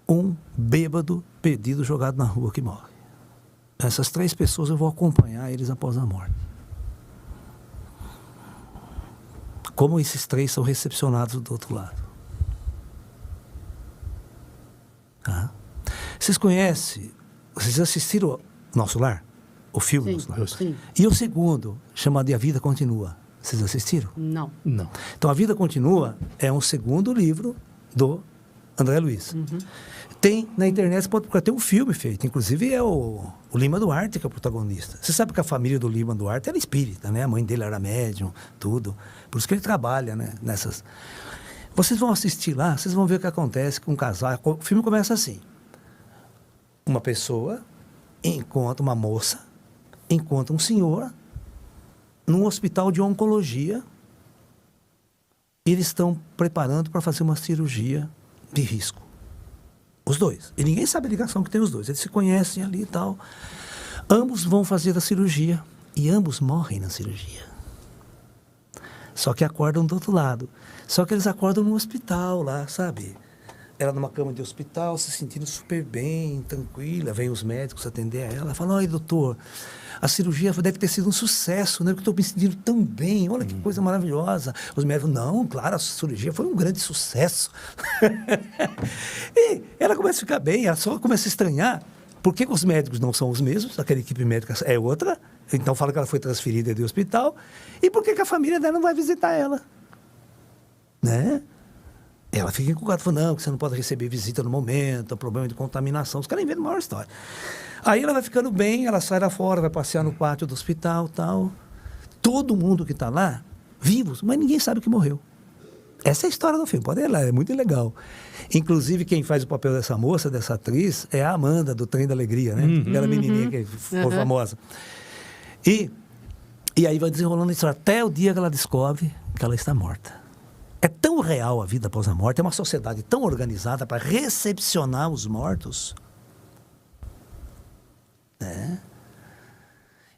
um bêbado perdido jogado na rua que morre. Essas 3 pessoas eu vou acompanhar eles após a morte. Como esses 3 são recepcionados do outro lado. Tá? Vocês assistiram Nosso Lar? O filme Nosso Lar?
Sim.
E o segundo, chamado A Vida Continua. Vocês assistiram?
Não.
Não.
Então, A Vida Continua é um segundo livro do André Luiz. Tem na internet, você pode procurar, tem um filme feito, inclusive é o Lima Duarte que é o protagonista. Você sabe que a família do Lima Duarte era espírita, né? A mãe dele era médium, tudo. Por isso que ele trabalha, né? Nessas... Vocês vão assistir lá, vocês vão ver o que acontece com um casal. O filme começa assim. Uma pessoa encontra uma moça, encontra um senhor num hospital de oncologia. Eles estão preparando para fazer uma cirurgia de risco. Os 2. E ninguém sabe a ligação que tem os 2. Eles se conhecem ali e tal. Ambos vão fazer a cirurgia. E ambos morrem na cirurgia. Só que acordam do outro lado. Só que eles acordam no hospital lá, sabe? Ela numa cama de hospital, se sentindo super bem, tranquila. Vem os médicos atender a ela. Fala, olha, doutor, a cirurgia deve ter sido um sucesso, né? Porque eu estou me sentindo tão bem. Olha que coisa maravilhosa. Os médicos, não, claro, a cirurgia foi um grande sucesso. E ela começa a ficar bem, ela só começa a estranhar. Por que os médicos não são os mesmos? Aquela equipe médica é outra. Então fala que ela foi transferida do hospital. E por que a família dela não vai visitar ela? Né? Ela fica encucada, fala, não, que você não pode receber visita no momento, problema de contaminação. Os caras inventam a maior história. Aí ela vai ficando bem, ela sai lá fora, vai passear no pátio do hospital, tal. Todo mundo que está lá, vivos, mas ninguém sabe que morreu. Essa é a história do filme, pode ir lá, é muito legal. Inclusive, quem faz o papel dessa moça, dessa atriz, é a Amanda, do Trem da Alegria, né? Aquela menininha que foi famosa. E aí vai desenrolando a história, até o dia que ela descobre que ela está morta. É tão real a vida após a morte, é uma sociedade tão organizada para recepcionar os mortos. Né?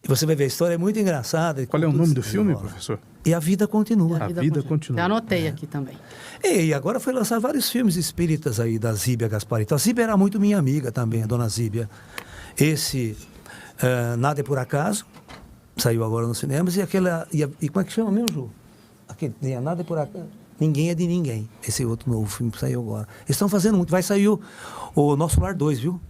E você vai ver, a história é muito engraçada.
Qual é o nome do filme, professor?
E A Vida Continua.
A Vida Continua.
Eu anotei aqui também.
E agora foi lançar vários filmes espíritas aí da Zíbia Gasparito. A Zíbia era muito minha amiga também, a dona Zíbia. Esse Nada é por Acaso, saiu agora nos cinemas. E aquela... E como é que chama mesmo, Ju? Aquele Nada é por Acaso. Ninguém é de Ninguém. Esse outro novo filme que saiu agora. Eles estão fazendo muito. Vai sair o Nosso Lar 2, viu?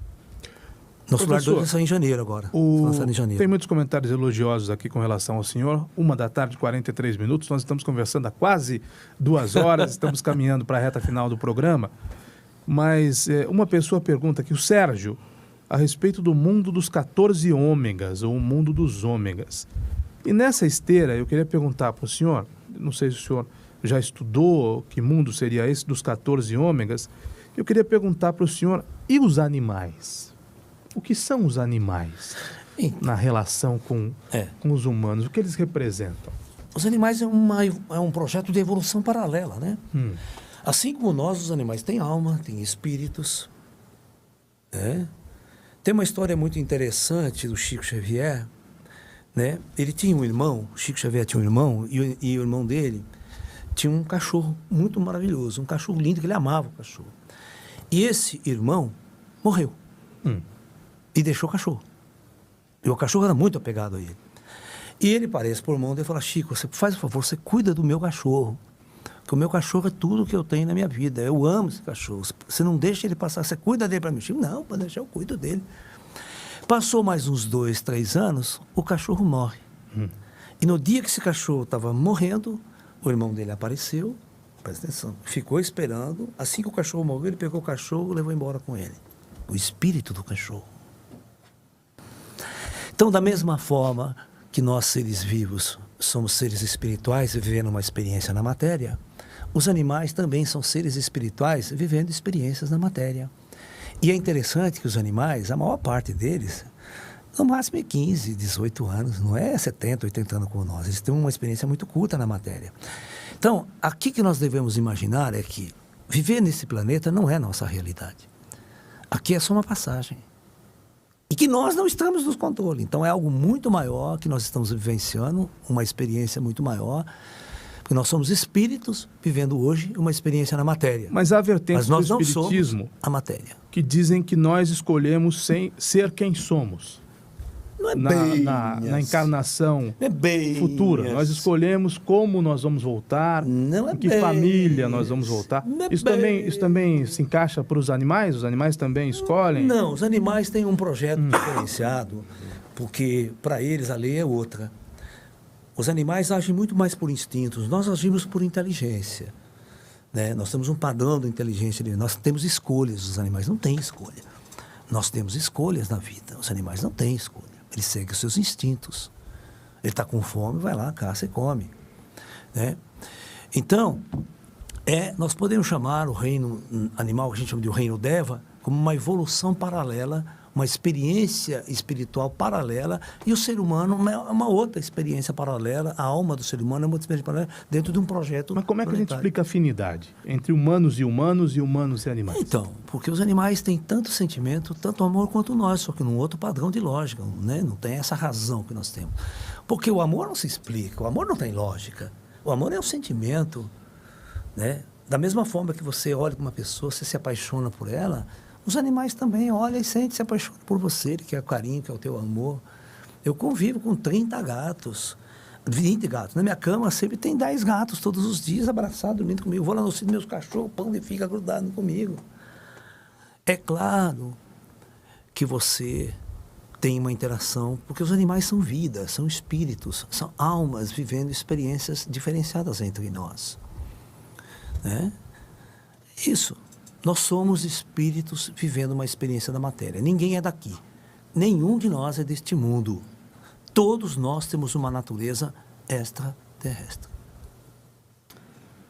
Nosso Lar 2 vai sair em janeiro agora. Lançado em janeiro.
Tem muitos comentários elogiosos aqui com relação ao senhor. 1h, 43 minutos. Nós estamos conversando há quase 2 horas. Estamos caminhando para a reta final do programa. Mas uma pessoa pergunta aqui, o Sérgio, a respeito do mundo dos 14 ômegas, ou o mundo dos ômegas. E nessa esteira, eu queria perguntar para o senhor, não sei se o senhor já estudou que mundo seria esse dos 14 ômegas, eu queria perguntar para o senhor, e os animais? O que são os animais na relação com os humanos? O que eles representam?
Os animais é um projeto de evolução paralela, né? Assim como nós, os animais têm alma, têm espíritos. Né? Tem uma história muito interessante do Chico Xavier. Né? Ele tinha um irmão, Chico Xavier tinha um irmão, e o irmão dele tinha um cachorro muito maravilhoso, um cachorro lindo, que ele amava o cachorro. E esse irmão morreu. E deixou o cachorro. E o cachorro era muito apegado a ele. E ele parece por mão dele e fala: Chico, você faz o favor, você cuida do meu cachorro. Porque o meu cachorro é tudo que eu tenho na minha vida. Eu amo esse cachorro. Você não deixa ele passar, você cuida dele para mim. Chico, não, pode deixar, eu cuido dele. Passou mais uns 2, 3 anos, o cachorro morre. E no dia que esse cachorro estava morrendo, o irmão dele apareceu, presta atenção, ficou esperando. Assim que o cachorro morreu, ele pegou o cachorro e levou embora com ele. O espírito do cachorro. Então, da mesma forma que nós, seres vivos, somos seres espirituais vivendo uma experiência na matéria, os animais também são seres espirituais vivendo experiências na matéria. E é interessante que os animais, a maior parte deles, no máximo é 15, 18 anos, não é 70, 80 anos como nós. Eles têm uma experiência muito curta na matéria. Então, aqui que nós devemos imaginar é que viver nesse planeta não é nossa realidade. Aqui é só uma passagem. E que nós não estamos nos controle. Então, é algo muito maior que nós estamos vivenciando, uma experiência muito maior. Porque nós somos espíritos vivendo hoje uma experiência na matéria.
Mas há vertentes do
Mas nós não
espiritismo
somos a matéria.
que dizem que nós escolhemos ser quem somos.
Não é
Na encarnação
não é bem
futura.
assim.
Nós escolhemos como nós vamos voltar,
Não é
em que
bem
família nós vamos voltar.
não é
Isso também se encaixa para os animais? Os animais também escolhem?
Não, os animais têm um projeto diferenciado, porque para eles a lei é outra. Os animais agem muito mais por instintos, nós agimos por inteligência. Né? Nós temos um padrão de inteligência, nós temos escolhas, os animais não têm escolha. Nós temos escolhas na vida, os animais não têm escolha. Eles seguem os seus instintos. Ele está com fome, vai lá, caça e come. Né? Então, nós podemos chamar o reino animal, que a gente chama de o reino Deva, como uma evolução paralela, uma experiência espiritual paralela, e o ser humano é uma outra experiência paralela, a alma do ser humano é uma experiência paralela dentro de um projeto.
Mas como é que a gente
planetário.
explica a afinidade entre humanos e humanos e animais?
Então, porque os animais têm tanto sentimento, tanto amor quanto nós, só que num outro padrão de lógica, né? Não tem essa razão que nós temos. Porque o amor não se explica, o amor não tem lógica. O amor é um sentimento, né? Da mesma forma que você olha para uma pessoa, você se apaixona por ela, os animais também olham e sentem, se apaixonam por você, que é o carinho, que é o teu amor. Eu convivo com 30 gatos, 20 gatos. Na minha cama sempre tem 10 gatos todos os dias abraçados, dormindo comigo. Eu vou lá no sítio, meus cachorros, pão e fica grudado comigo. É claro que você tem uma interação, porque os animais são vidas, são espíritos, são almas vivendo experiências diferenciadas entre nós. Né? Isso. Nós somos espíritos vivendo uma experiência da matéria. Ninguém é daqui. Nenhum de nós é deste mundo. Todos nós temos uma natureza extraterrestre.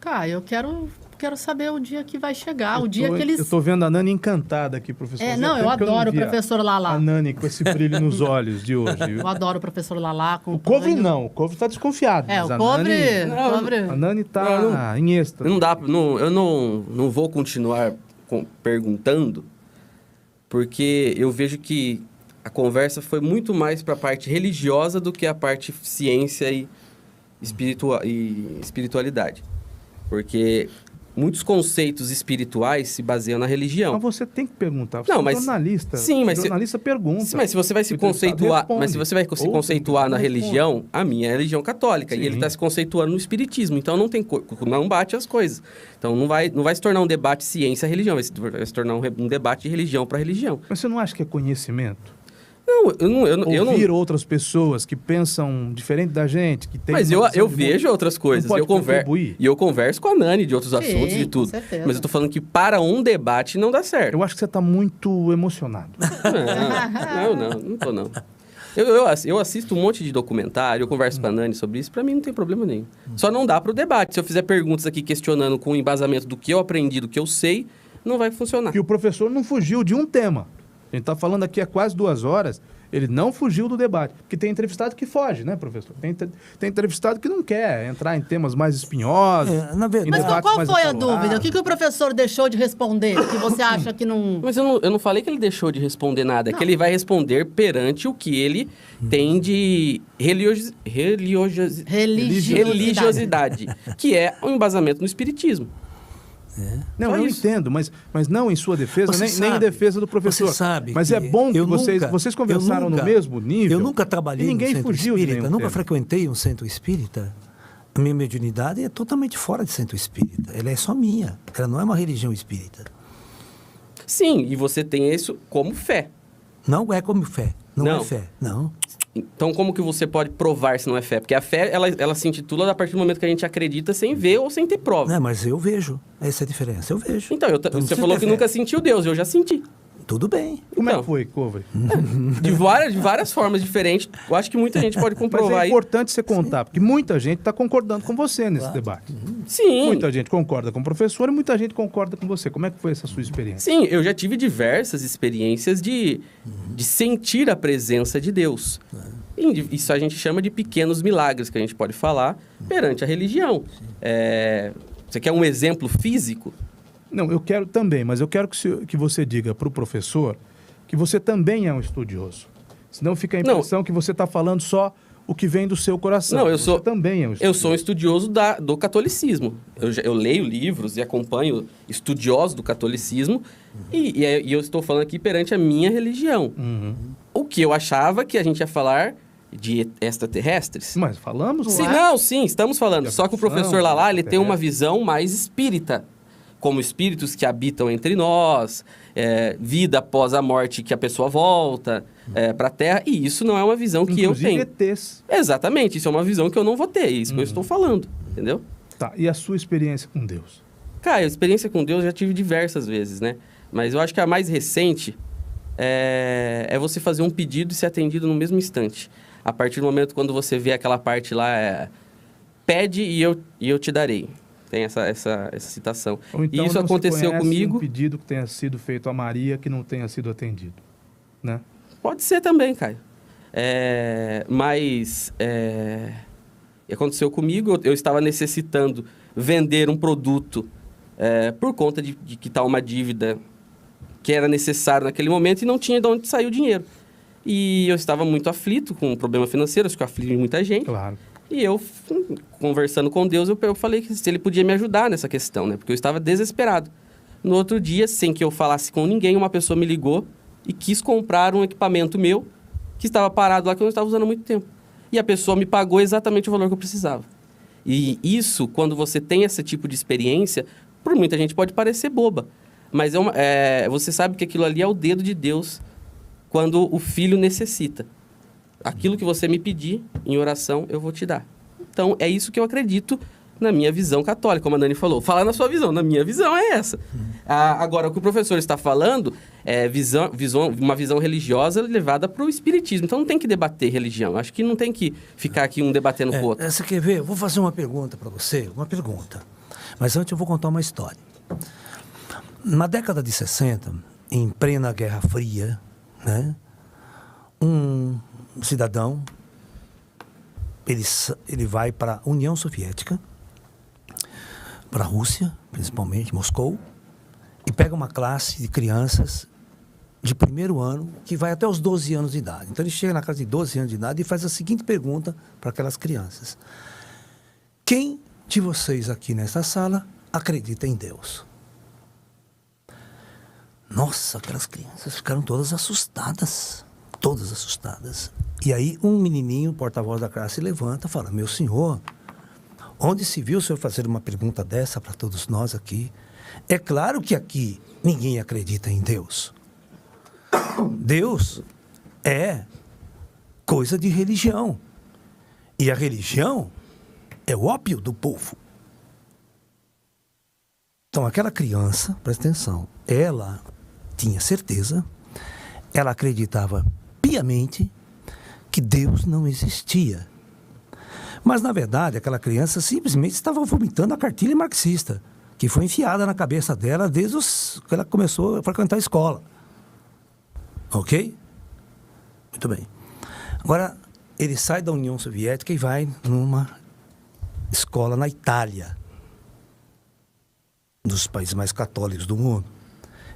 Tá, eu quero saber o dia que vai chegar, que
Eu
eles...
estou vendo a Nani encantada aqui, professor.
Não, eu adoro o professor Lalá.
A Nani com esse brilho nos olhos de hoje.
Eu adoro o professor Lalá.
O Couve não, o Couve está desconfiado.
O
mas
Couve...
a Nani está em êxtase.
Não dá, eu não vou continuar perguntando, porque eu vejo que a conversa foi muito mais para a parte religiosa do que a parte ciência e espiritualidade. Porque muitos conceitos espirituais se baseiam na religião.
Mas você tem que perguntar. Você
Não,
é
mas
jornalista.
sim, mas
jornalista pergunta.
Sim, mas se você vai se
O
conceituar,
responde.
mas se você vai se
Ou
conceituar na
responde.
religião, a minha é a religião católica
Sim.
e ele está se conceituando no espiritismo, então não tem não bate as coisas. Então não vai se tornar um debate ciência-religião, vai se tornar um debate de religião para religião.
Mas você não acha que é conhecimento?
Não, eu não.
Ouvir outras pessoas que pensam diferente da gente, que tem
Mas
uma visão
eu
de
vejo
mundo,
outras coisas.
não pode contribuir?
E eu converso com a Nani de outros
Sim,
assuntos e
com
tudo.
certeza.
Mas eu tô falando que para um debate não dá certo.
Eu acho que você está muito emocionado.
Não tô não. Eu assisto um monte de documentário, eu converso com a Nani sobre isso, pra mim não tem problema nenhum. Só não dá pro debate. Se eu fizer perguntas aqui questionando com o embasamento do que eu aprendi, do que eu sei, não vai funcionar.
Que o professor não fugiu de um tema. A gente está falando aqui há quase 2 horas Ele não fugiu do debate. Porque tem entrevistado que foge, né, professor? Tem entrevistado que não quer entrar em temas mais espinhosos.
Na verdade.
Mas qual foi a
acalorados.
dúvida? O que o professor deixou de responder? Que você acha que não...
Mas eu não falei que ele deixou de responder nada. É que ele vai responder perante o que ele tem de religiosidade, que é o embasamento no espiritismo.
Não, eu entendo, mas não em sua defesa, nem em defesa do professor.
Você sabe
mas é bom que vocês conversaram no mesmo nível.
Eu nunca trabalhei
e ninguém
no centro
fugiu
espírita,
de nenhum
nunca
tema.
frequentei um centro espírita. A minha mediunidade é totalmente fora de centro espírita. Ela é só minha. Ela não é uma religião espírita.
Sim, e você tem isso como fé.
Não é como fé. Não
Não.
é fé. Não.
Então, como que você pode provar se não é fé? Porque a fé, ela se intitula a partir do momento que a gente acredita sem ver ou sem ter prova.
Não, mas eu vejo. Essa é a diferença. Eu vejo.
Então,
não
você
precisa
falou
ter
que
fé.
nunca sentiu Deus, eu já senti.
Tudo bem.
Como é
Então.
que foi, Covre?
De várias formas diferentes. Eu acho que muita gente pode
Mas
comprovar
é
aí.
importante você contar, porque muita gente está concordando com você nesse debate.
Sim.
Muita gente concorda com o professor e muita gente concorda com você. Como é que foi essa sua experiência?
Sim, eu já tive diversas experiências de sentir a presença de Deus. E isso a gente chama de pequenos milagres, que a gente pode falar perante a religião. Você quer um exemplo físico?
Não, eu quero também, mas eu quero que você diga para o professor que você também é um estudioso. Senão fica a impressão que você está falando só o que vem do seu coração.
Não,
Você também é um estudioso.
Eu sou um estudioso do catolicismo. Eu leio livros e acompanho estudiosos do catolicismo e eu estou falando aqui perante a minha religião. O que eu achava que a gente ia falar de extraterrestres.
Mas falamos?
Sim, sim, estamos falando. Só que o professor Lalá, ele tem uma visão mais espírita. Como espíritos que habitam entre nós, vida após a morte que a pessoa volta para a Terra. E isso não é uma visão que
Inclusive
eu tenho.
ETs.
Exatamente, isso é uma visão que eu não vou ter. É isso que eu estou falando, entendeu?
Tá, e a sua experiência com Deus?
Cara, a experiência com Deus eu já tive diversas vezes, né? Mas eu acho que a mais recente é você fazer um pedido e ser atendido no mesmo instante. A partir do momento quando você vê aquela parte lá, pede e eu te darei. Tem essa citação.
Ou então,
e isso
você
aconteceu
conhece
comigo.
um pedido que tenha sido feito a Maria que não tenha sido atendido, né?
Pode ser também, Caio. Mas aconteceu comigo, eu estava necessitando vender um produto por conta de quitar uma dívida que era necessário naquele momento e não tinha de onde sair o dinheiro. E eu estava muito aflito com um problema financeiro, acho que aflige muita gente.
Claro.
E eu, conversando com Deus, eu falei que se ele podia me ajudar nessa questão, né? Porque eu estava desesperado. No outro dia, sem que eu falasse com ninguém, uma pessoa me ligou e quis comprar um equipamento meu que estava parado lá, que eu não estava usando há muito tempo. E a pessoa me pagou exatamente o valor que eu precisava. E isso, quando você tem esse tipo de experiência, por muita gente pode parecer boba. Mas você sabe que aquilo ali é o dedo de Deus quando o filho necessita. Aquilo que você me pedir em oração, eu vou te dar. Então, é isso que eu acredito na minha visão católica, como a Dani falou. Fala na sua visão, na minha visão é essa. Agora, o que o professor está falando é uma visão religiosa levada para o espiritismo. Então, não tem que debater religião. Acho que não tem que ficar aqui um debatendo com o outro.
Você quer ver? Eu vou fazer uma pergunta para você, uma pergunta. Mas antes eu vou contar uma história. Na década de 60, em plena Guerra Fria, né, um cidadão, ele vai para a União Soviética, para a Rússia, principalmente, Moscou, e pega uma classe de crianças de primeiro ano, que vai até os 12 anos de idade. Então ele chega na casa de 12 anos de idade e faz a seguinte pergunta para aquelas crianças: quem de vocês aqui nessa sala acredita em Deus? Nossa, aquelas crianças ficaram todas assustadas. Todas assustadas. E aí um menininho, porta-voz da classe, levanta e fala: meu senhor, onde se viu o senhor fazer uma pergunta dessa para todos nós aqui? É claro que aqui ninguém acredita em Deus. Deus é coisa de religião. E a religião é o ópio do povo. Então aquela criança, presta atenção, ela tinha certeza, ela acreditava piamente que Deus não existia. Mas, na verdade, aquela criança simplesmente estava vomitando a cartilha marxista, que foi enfiada na cabeça dela desde que ela começou a frequentar a escola. Ok? Muito bem. Agora, ele sai da União Soviética e vai numa escola na Itália, um dos países mais católicos do mundo.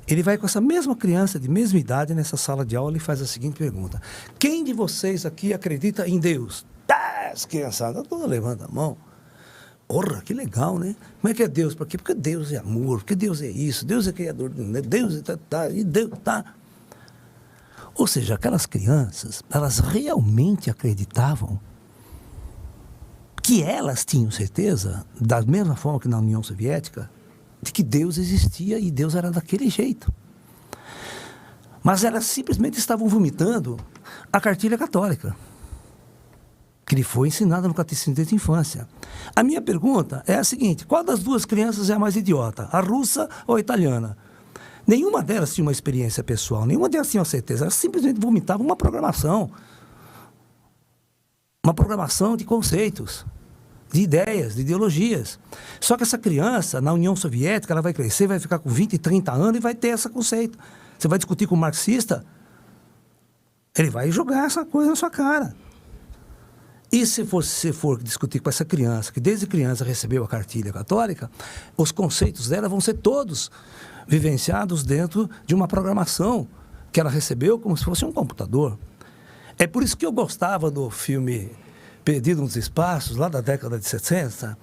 Ele vai com essa mesma criança de mesma idade nessa sala de aula e faz a seguinte pergunta: quem de vocês aqui acredita em Deus? As criançadas todas levantam a mão. Porra, que legal, né? Como é que é Deus? Por quê? Porque Deus é amor, porque Deus é isso, Deus é criador, Deus e Deus tá. Ou seja, aquelas crianças, elas realmente acreditavam que elas tinham certeza, da mesma forma que na União Soviética, de que Deus existia e Deus era daquele jeito. Mas elas simplesmente estavam vomitando a cartilha católica, que lhe foi ensinada no catecismo desde a infância. A minha pergunta é a seguinte: qual das duas crianças é a mais idiota, a russa ou a italiana? Nenhuma delas tinha uma experiência pessoal, nenhuma delas tinha uma certeza, elas simplesmente vomitavam uma programação de conceitos, de ideias, de ideologias. Só que essa criança, na União Soviética, ela vai crescer, vai ficar com 20, 30 anos e vai ter esse conceito. Você vai discutir com um marxista, ele vai jogar essa coisa na sua cara. E se você for discutir com essa criança, que desde criança recebeu a cartilha católica, os conceitos dela vão ser todos vivenciados dentro de uma programação que ela recebeu como se fosse um computador. É por isso que eu gostava do filme Perdido nos Espaços, lá da década de 60,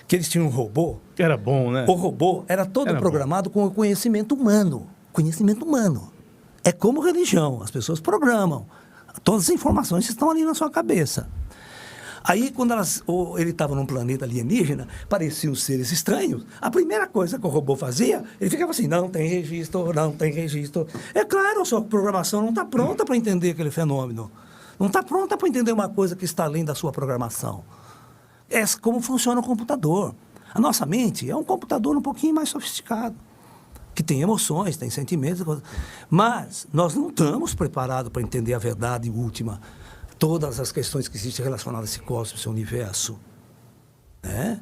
que eles tinham um robô.
Era bom, né?
O robô era todo programado com o conhecimento humano. Conhecimento humano. É como religião, as pessoas programam. Todas as informações estão ali na sua cabeça. Aí, quando ele estava num planeta alienígena, pareciam seres estranhos, a primeira coisa que o robô fazia, ele ficava assim: não tem registro, não tem registro. É claro, a sua programação não está pronta para entender aquele fenômeno. Não está pronta para entender uma coisa que está além da sua programação. É como funciona o computador. A nossa mente é um computador um pouquinho mais sofisticado, que tem emoções, tem sentimentos, mas nós não estamos preparados para entender a verdade última, todas as questões que existem relacionadas a esse cosmos, esse universo. Né?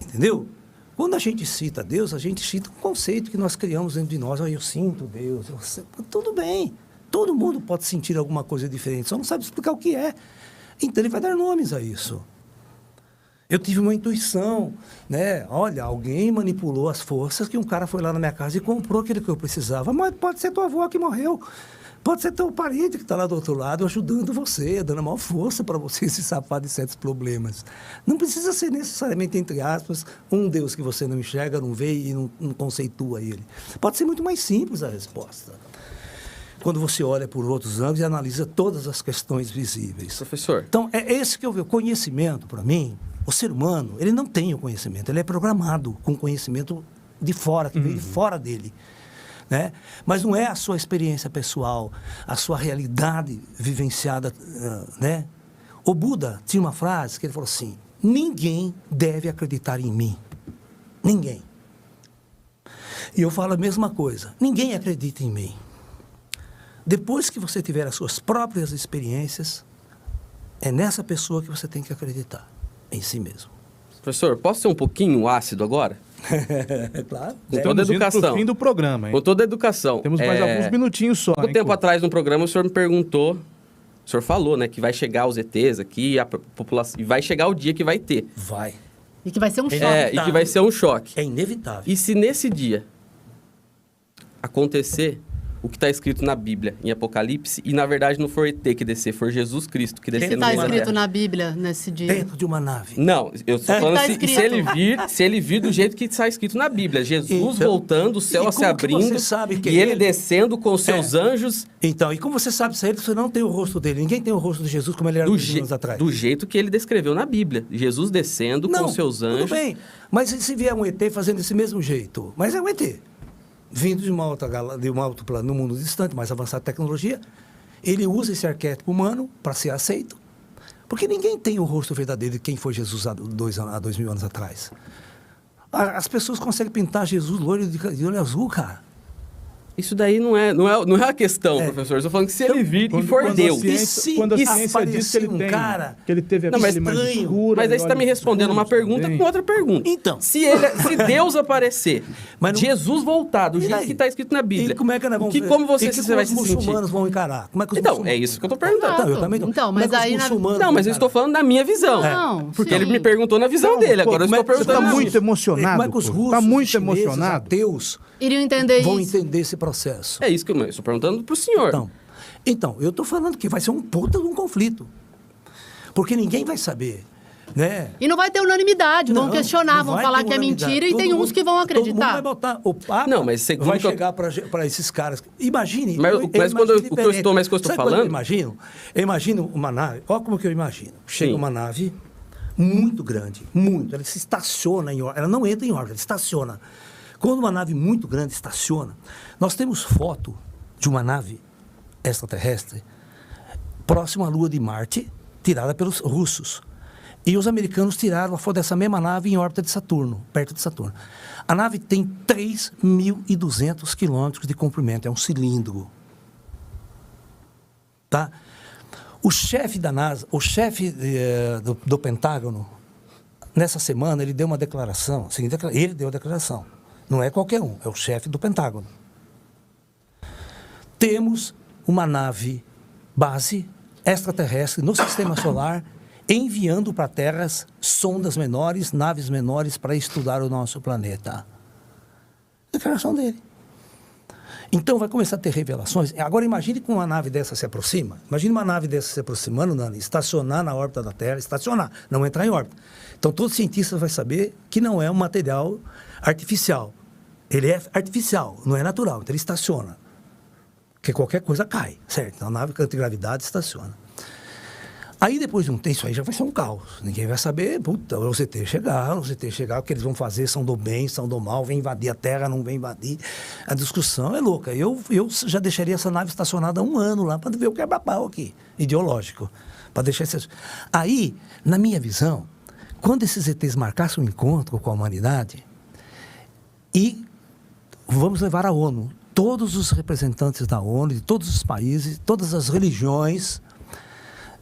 Entendeu? Quando a gente cita Deus, a gente cita um conceito que nós criamos dentro de nós. Eu sinto Deus. Tudo bem. Todo mundo pode sentir alguma coisa diferente, só não sabe explicar o que é. Então ele vai dar nomes a isso. Eu tive uma intuição, né? Olha, alguém manipulou as forças que um cara foi lá na minha casa e comprou aquilo que eu precisava. Mas pode ser tua avó que morreu. Pode ser teu parente que está lá do outro lado ajudando você, dando a maior força para você se safar de certos problemas. Não precisa ser necessariamente, entre aspas, um Deus que você não enxerga, não vê e não conceitua ele. Pode ser muito mais simples a resposta, quando você olha por outros ângulos e analisa todas as questões visíveis.
Professor.
Então, é esse que eu vejo. Conhecimento, para mim, o ser humano, ele não tem o conhecimento, ele é programado com conhecimento de fora, que vem de fora dele. Né? Mas não é a sua experiência pessoal, a sua realidade vivenciada. Né? O Buda tinha uma frase que ele falou assim: ninguém deve acreditar em mim. Ninguém. E eu falo a mesma coisa: ninguém acredita em mim. Depois que você tiver as suas próprias experiências, é nessa pessoa que você tem que acreditar, em si mesmo.
Professor, posso ser um pouquinho ácido agora?
Claro.
Com toda a educação.
Pro fim do programa, hein?
Com toda a educação.
Temos mais alguns minutinhos só.
Pouco tempo atrás, no programa, o senhor me perguntou, o senhor falou, né, que vai chegar os ETs aqui, a população, e vai chegar o dia que vai ter.
Vai.
E que vai ser um choque.
E que vai ser um choque.
É inevitável.
E se nesse dia acontecer o que está escrito na Bíblia, em Apocalipse, e na verdade não for ET que descer, for Jesus Cristo que descer
O que
no
está
meio da
escrito
terra.
na Bíblia nesse dia?
Dentro de uma nave.
Não, eu estou falando
Tá
se ele vir do jeito que está escrito na Bíblia. Jesus
Então,
voltando, o céu
e
se
como que
abrindo,
você sabe que
e ele
ele-
descendo com seus anjos
Então, e como você sabe se você não tem o rosto dele? Ninguém tem o rosto de Jesus como ele era 2 anos atrás.
do jeito que ele descreveu na Bíblia. Jesus descendo com seus anjos.
Tudo bem, mas e se vier um ET fazendo desse mesmo jeito? Mas é um ET. Vindo de uma outro plano, num mundo distante, mais avançado de tecnologia, ele usa esse arquétipo humano para ser aceito. Porque ninguém tem o rosto verdadeiro de quem foi Jesus há 2.000 anos atrás. As pessoas conseguem pintar Jesus loiro de olho azul, cara.
Isso daí não é a questão, professor. Eu estou falando que se ele vir e for Deus...
Quando a ciência diz que ele
cara...
que ele teve a pele mais escura...
Mas aí você está me respondendo uma pergunta com outra pergunta.
Então...
Se Deus aparecer, Jesus voltar, do jeito que está escrito na Bíblia...
E como é que nós vamos ver?
Como você vai se
os
sentir?
muçulmanos vão encarar? Como é que os
Então,
muçulmanos...
é isso que eu estou perguntando.
Eu também não.
Então, mas aí...
Não, mas eu estou falando da minha visão.
Não,
Porque
sim.
ele me perguntou na visão dele, agora eu estou
Você está
perguntando...
muito emocionado.
Como é que os russos,
Está muito
chineses,
emocionado.
ateus,
Iriam entender
vão
isso.
entender esse processo?
É isso que eu estou perguntando para o senhor.
Então, eu estou falando que vai ser um puta de um conflito. Porque ninguém vai saber, né?
E não vai ter unanimidade, vão questionar,
não
vão
vai
falar
ter
que é
unanimidade.
mentira e tem uns que vão
Todo mundo
acreditar.
vai botar. O Papa
Não, mas segundo
vai
que eu-
chegar para esses caras. Imagine.
Mas
eu
o que eu estou
Sabe
falando-
quando eu imagino uma nave. Olha como que eu imagino. Chega
Sim.
uma nave muito grande, muito. Ela se estaciona em órbita. Ela não entra em órbita, ela estaciona. Quando uma nave muito grande estaciona, nós temos foto de uma nave extraterrestre próxima à Lua de Marte, tirada pelos russos. E os americanos tiraram a foto dessa mesma nave em órbita de Saturno, perto de Saturno. A nave tem 3.200 quilômetros de comprimento, é um cilindro. Tá? O chefe da NASA, o chefe do Pentágono, nessa semana, ele deu uma declaração. Ele deu a declaração. Não é qualquer um, é o chefe do Pentágono. Temos uma nave base extraterrestre no Sistema Solar enviando para a Terra sondas menores, naves menores para estudar o nosso planeta. Declaração dele. Então vai começar a ter revelações. Agora imagine que uma nave dessa se aproxima. Imagine uma nave dessa se aproximando, Nani, estacionar na órbita da Terra, estacionar, não entrar em órbita. Então todo cientista vai saber que não é um material artificial. Ele é artificial, não é natural, então ele estaciona. Porque qualquer coisa cai, certo? Então a nave antigravidade estaciona. Aí depois de um tempo, isso aí já vai ser um caos. Ninguém vai saber, puta, o CT chegar, o que eles vão fazer, são do bem, são do mal, vem invadir a Terra, não vem invadir. A discussão é louca. Eu já deixaria essa nave estacionada há 1 ano lá para ver o quebra-pau aqui, ideológico. Para deixar esse... Aí, na minha visão, quando esses ETs marcassem um encontro com a humanidade, e vamos levar a ONU, todos os representantes da ONU, de todos os países, todas as religiões,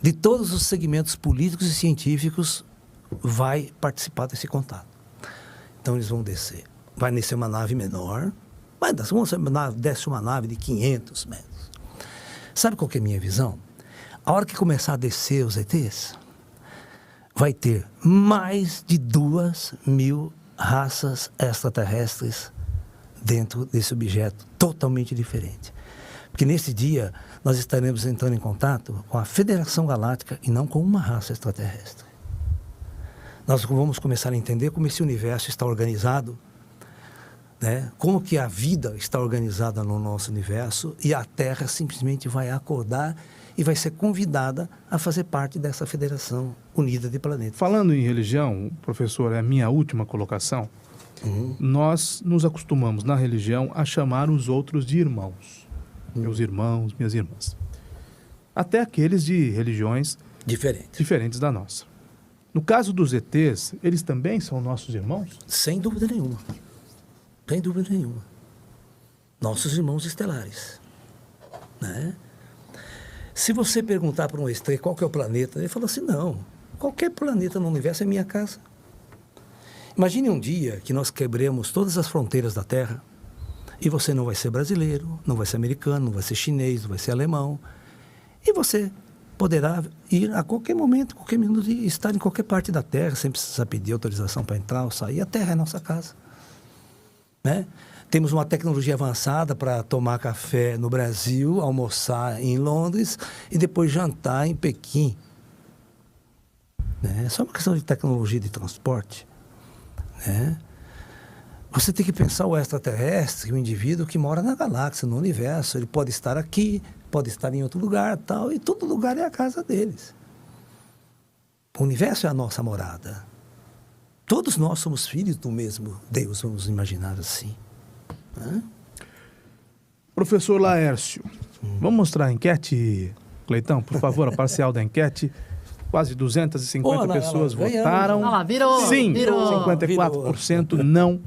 de todos os segmentos políticos e científicos, vai participar desse contato. Então eles vão descer. Vai descer uma nave menor, desce uma nave de 500 metros. Sabe qual que é a minha visão? A hora que começar a descer os ETs, vai ter mais de 2.000 raças extraterrestres dentro desse objeto totalmente diferente. Porque nesse dia nós estaremos entrando em contato com a Federação Galáctica e não com uma raça extraterrestre. Nós vamos começar a entender como esse universo está organizado, né? Como que a vida está organizada no nosso universo, e a Terra simplesmente vai acordar e vai ser convidada a fazer parte dessa Federação Unida de Planetas.
Falando em religião, professor, é a minha última colocação. Nós nos acostumamos na religião a chamar os outros de irmãos. Meus irmãos, minhas irmãs. Até aqueles de religiões diferentes da nossa. No caso dos ETs, eles também são nossos irmãos?
Sem dúvida nenhuma. Sem dúvida nenhuma. Nossos irmãos estelares. Né? Se você perguntar para um ET qual que é o planeta, ele fala assim, não, qualquer planeta no universo é minha casa. Imagine um dia que nós quebremos todas as fronteiras da Terra e você não vai ser brasileiro, não vai ser americano, não vai ser chinês, não vai ser alemão. E você poderá ir a qualquer momento, qualquer minuto, e estar em qualquer parte da Terra, sem precisar pedir autorização para entrar ou sair. A Terra é nossa casa. Né? Temos uma tecnologia avançada para tomar café no Brasil, almoçar em Londres e depois jantar em Pequim. Né? É só uma questão de tecnologia de transporte. Né? Você tem que pensar o extraterrestre, o indivíduo que mora na galáxia, no universo. Ele pode estar aqui, pode estar em outro lugar, tal, e todo lugar é a casa deles. O universo é a nossa morada. Todos nós somos filhos do mesmo Deus, vamos imaginar assim. Né?
Professor Laércio, vamos mostrar a enquete, Cleitão, por favor, a parcial da enquete. Quase 250
Olha,
pessoas
ganhamos.
votaram.
Olha lá, virou,
Sim,
virou.
54%, não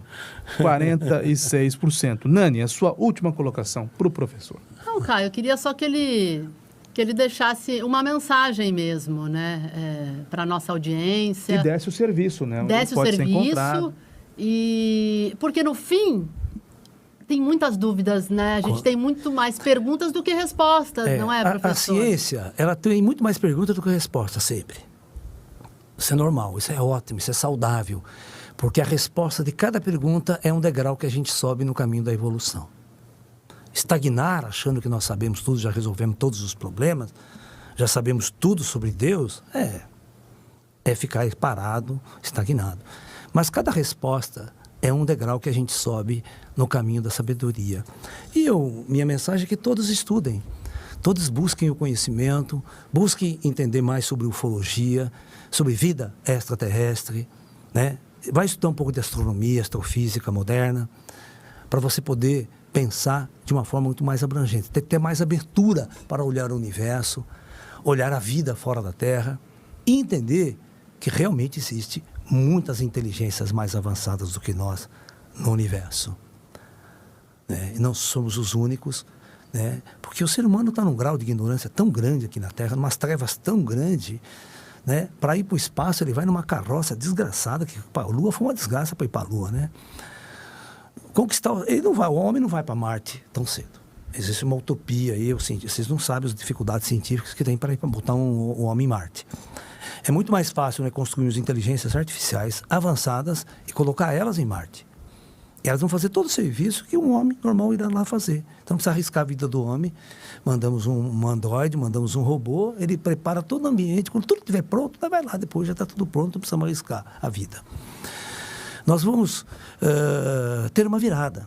46%. Nani, a sua última colocação para o professor.
Não, Caio, eu queria só que ele deixasse uma mensagem mesmo, né, para nossa audiência.
E desse o serviço, né?
Desse o
Pode ser
serviço.
encontrado.
E porque no fim tem muitas dúvidas, né? A gente tem muito mais perguntas do que respostas, não é, professor?
A ciência, ela tem muito mais perguntas do que respostas sempre. Isso é normal, isso é ótimo, isso é saudável. Porque a resposta de cada pergunta é um degrau que a gente sobe no caminho da evolução. Estagnar achando que nós sabemos tudo, já resolvemos todos os problemas, já sabemos tudo sobre Deus, é ficar parado, estagnado. Mas cada resposta é um degrau que a gente sobe no caminho da sabedoria. E minha mensagem é que todos estudem, todos busquem o conhecimento, busquem entender mais sobre ufologia, sobre vida extraterrestre, né? Vai estudar um pouco de astronomia, astrofísica moderna, para você poder pensar de uma forma muito mais abrangente, ter mais abertura para olhar o universo, olhar a vida fora da Terra e entender que realmente existe muitas inteligências mais avançadas do que nós no universo. E não somos os únicos, né? Porque o ser humano está num grau de ignorância tão grande aqui na Terra, numas trevas tão grandes, né? Para ir para o espaço, ele vai numa carroça desgraçada, que a Lua foi uma desgraça para ir para a Lua, né? O homem não vai para Marte tão cedo. Existe uma utopia aí, vocês não sabem as dificuldades científicas que tem para botar um homem em Marte. É muito mais fácil, né, construirmos inteligências artificiais avançadas e colocar elas em Marte. E elas vão fazer todo o serviço que um homem normal irá lá fazer. Então, não precisa arriscar a vida do homem. Mandamos um androide, mandamos um robô, ele prepara todo o ambiente. Quando tudo estiver pronto, vai lá, depois já está tudo pronto, não precisamos arriscar a vida. Nós vamos ter uma virada.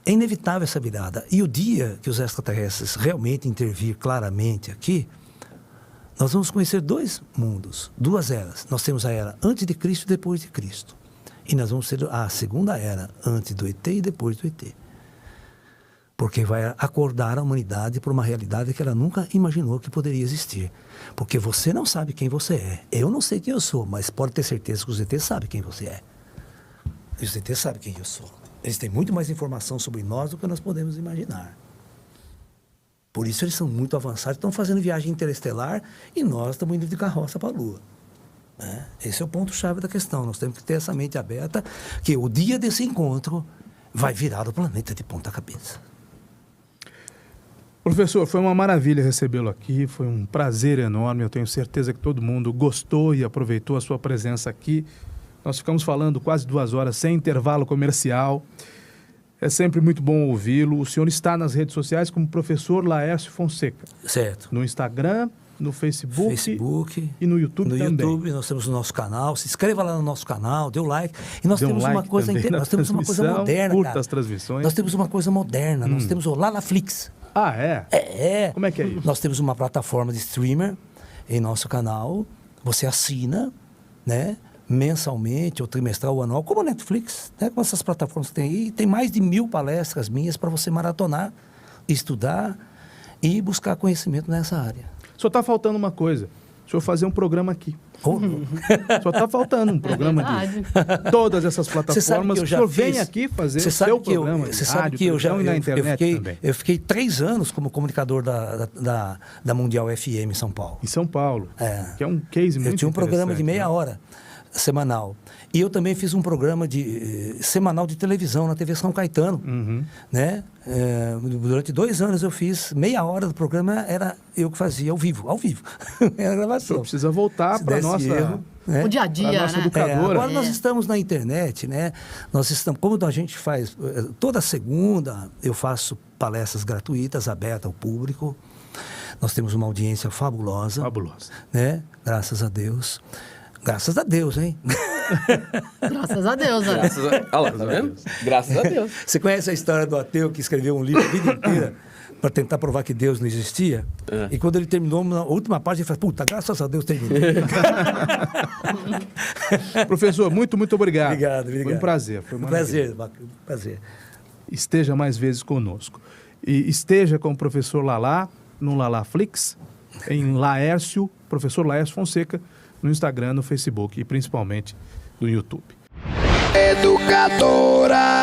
É inevitável essa virada. E o dia que os extraterrestres realmente intervir claramente aqui, nós vamos conhecer dois mundos, duas eras. Nós temos a era antes de Cristo e depois de Cristo. E nós vamos ter a segunda era, antes do ET e depois do ET. Porque vai acordar a humanidade para uma realidade que ela nunca imaginou que poderia existir. Porque você não sabe quem você é. Eu não sei quem eu sou, mas pode ter certeza que os ETs sabem quem você é. Os ETs sabem quem eu sou. Eles têm muito mais informação sobre nós do que nós podemos imaginar. Por isso eles são muito avançados, estão fazendo viagem interestelar e nós estamos indo de carroça para a Lua. Esse é o ponto-chave da questão. Nós temos que ter essa mente aberta, que o dia desse encontro vai virar o planeta de ponta cabeça.
Professor, foi uma maravilha recebê-lo aqui, foi um prazer enorme. Eu tenho certeza que todo mundo gostou e aproveitou a sua presença aqui. Nós ficamos falando quase 2 horas sem intervalo comercial. É sempre muito bom ouvi-lo. O senhor está nas redes sociais como professor Laércio Fonseca.
Certo.
No Instagram, no Facebook e no YouTube também.
No YouTube nós temos o nosso canal. Se inscreva lá no nosso canal, dê o like. E nós temos uma coisa nós temos uma coisa moderna,
curta as transmissões.
Nós temos uma coisa moderna. Nós temos o Lalaflix.
Ah, é?
É.
Como é que é isso?
Nós temos uma plataforma de streamer em nosso canal. Você assina, né? Mensalmente ou trimestral ou anual, como a Netflix, né? Como essas plataformas que tem aí. Tem mais de 1000 palestras minhas para você maratonar, estudar e buscar conhecimento nessa área.
Só está faltando uma coisa. O senhor fazer um programa aqui. Só está faltando um programa de todas essas plataformas. O senhor vem aqui fazer o seu programa de rádio, e na internet também.
Eu fiquei 3 anos como comunicador da Mundial FM em São Paulo.
Em São Paulo, que é um case muito interessante.
Eu tinha um programa de meia hora semanal. E eu também fiz um programa semanal de televisão na TV São Caetano. Né? Durante 2 anos eu fiz meia hora do programa, era eu que fazia ao vivo. Era gravação.
Você precisa voltar para a nossa...
O dia a dia,
nossa
né?
educadora.
Agora nós estamos na internet, né? Como a gente faz, toda segunda eu faço palestras gratuitas, abertas ao público. Nós temos uma audiência fabulosa. Né? Graças a Deus. Graças a Deus, hein?
Graças a Deus, né?
Olha lá, tá vendo? Graças a Deus.
Você conhece a história do ateu que escreveu um livro a vida inteira para tentar provar que Deus não existia? E quando ele terminou, na última parte, ele falou, puta, graças a Deus terminou.
Professor, muito obrigado.
Obrigado.
Foi um prazer. Foi
prazer.
Esteja mais vezes conosco. E esteja com o professor Lalá, no Lalaflix. em Laércio, professor Laércio Fonseca, no Instagram, no Facebook e principalmente no YouTube.
Educadora.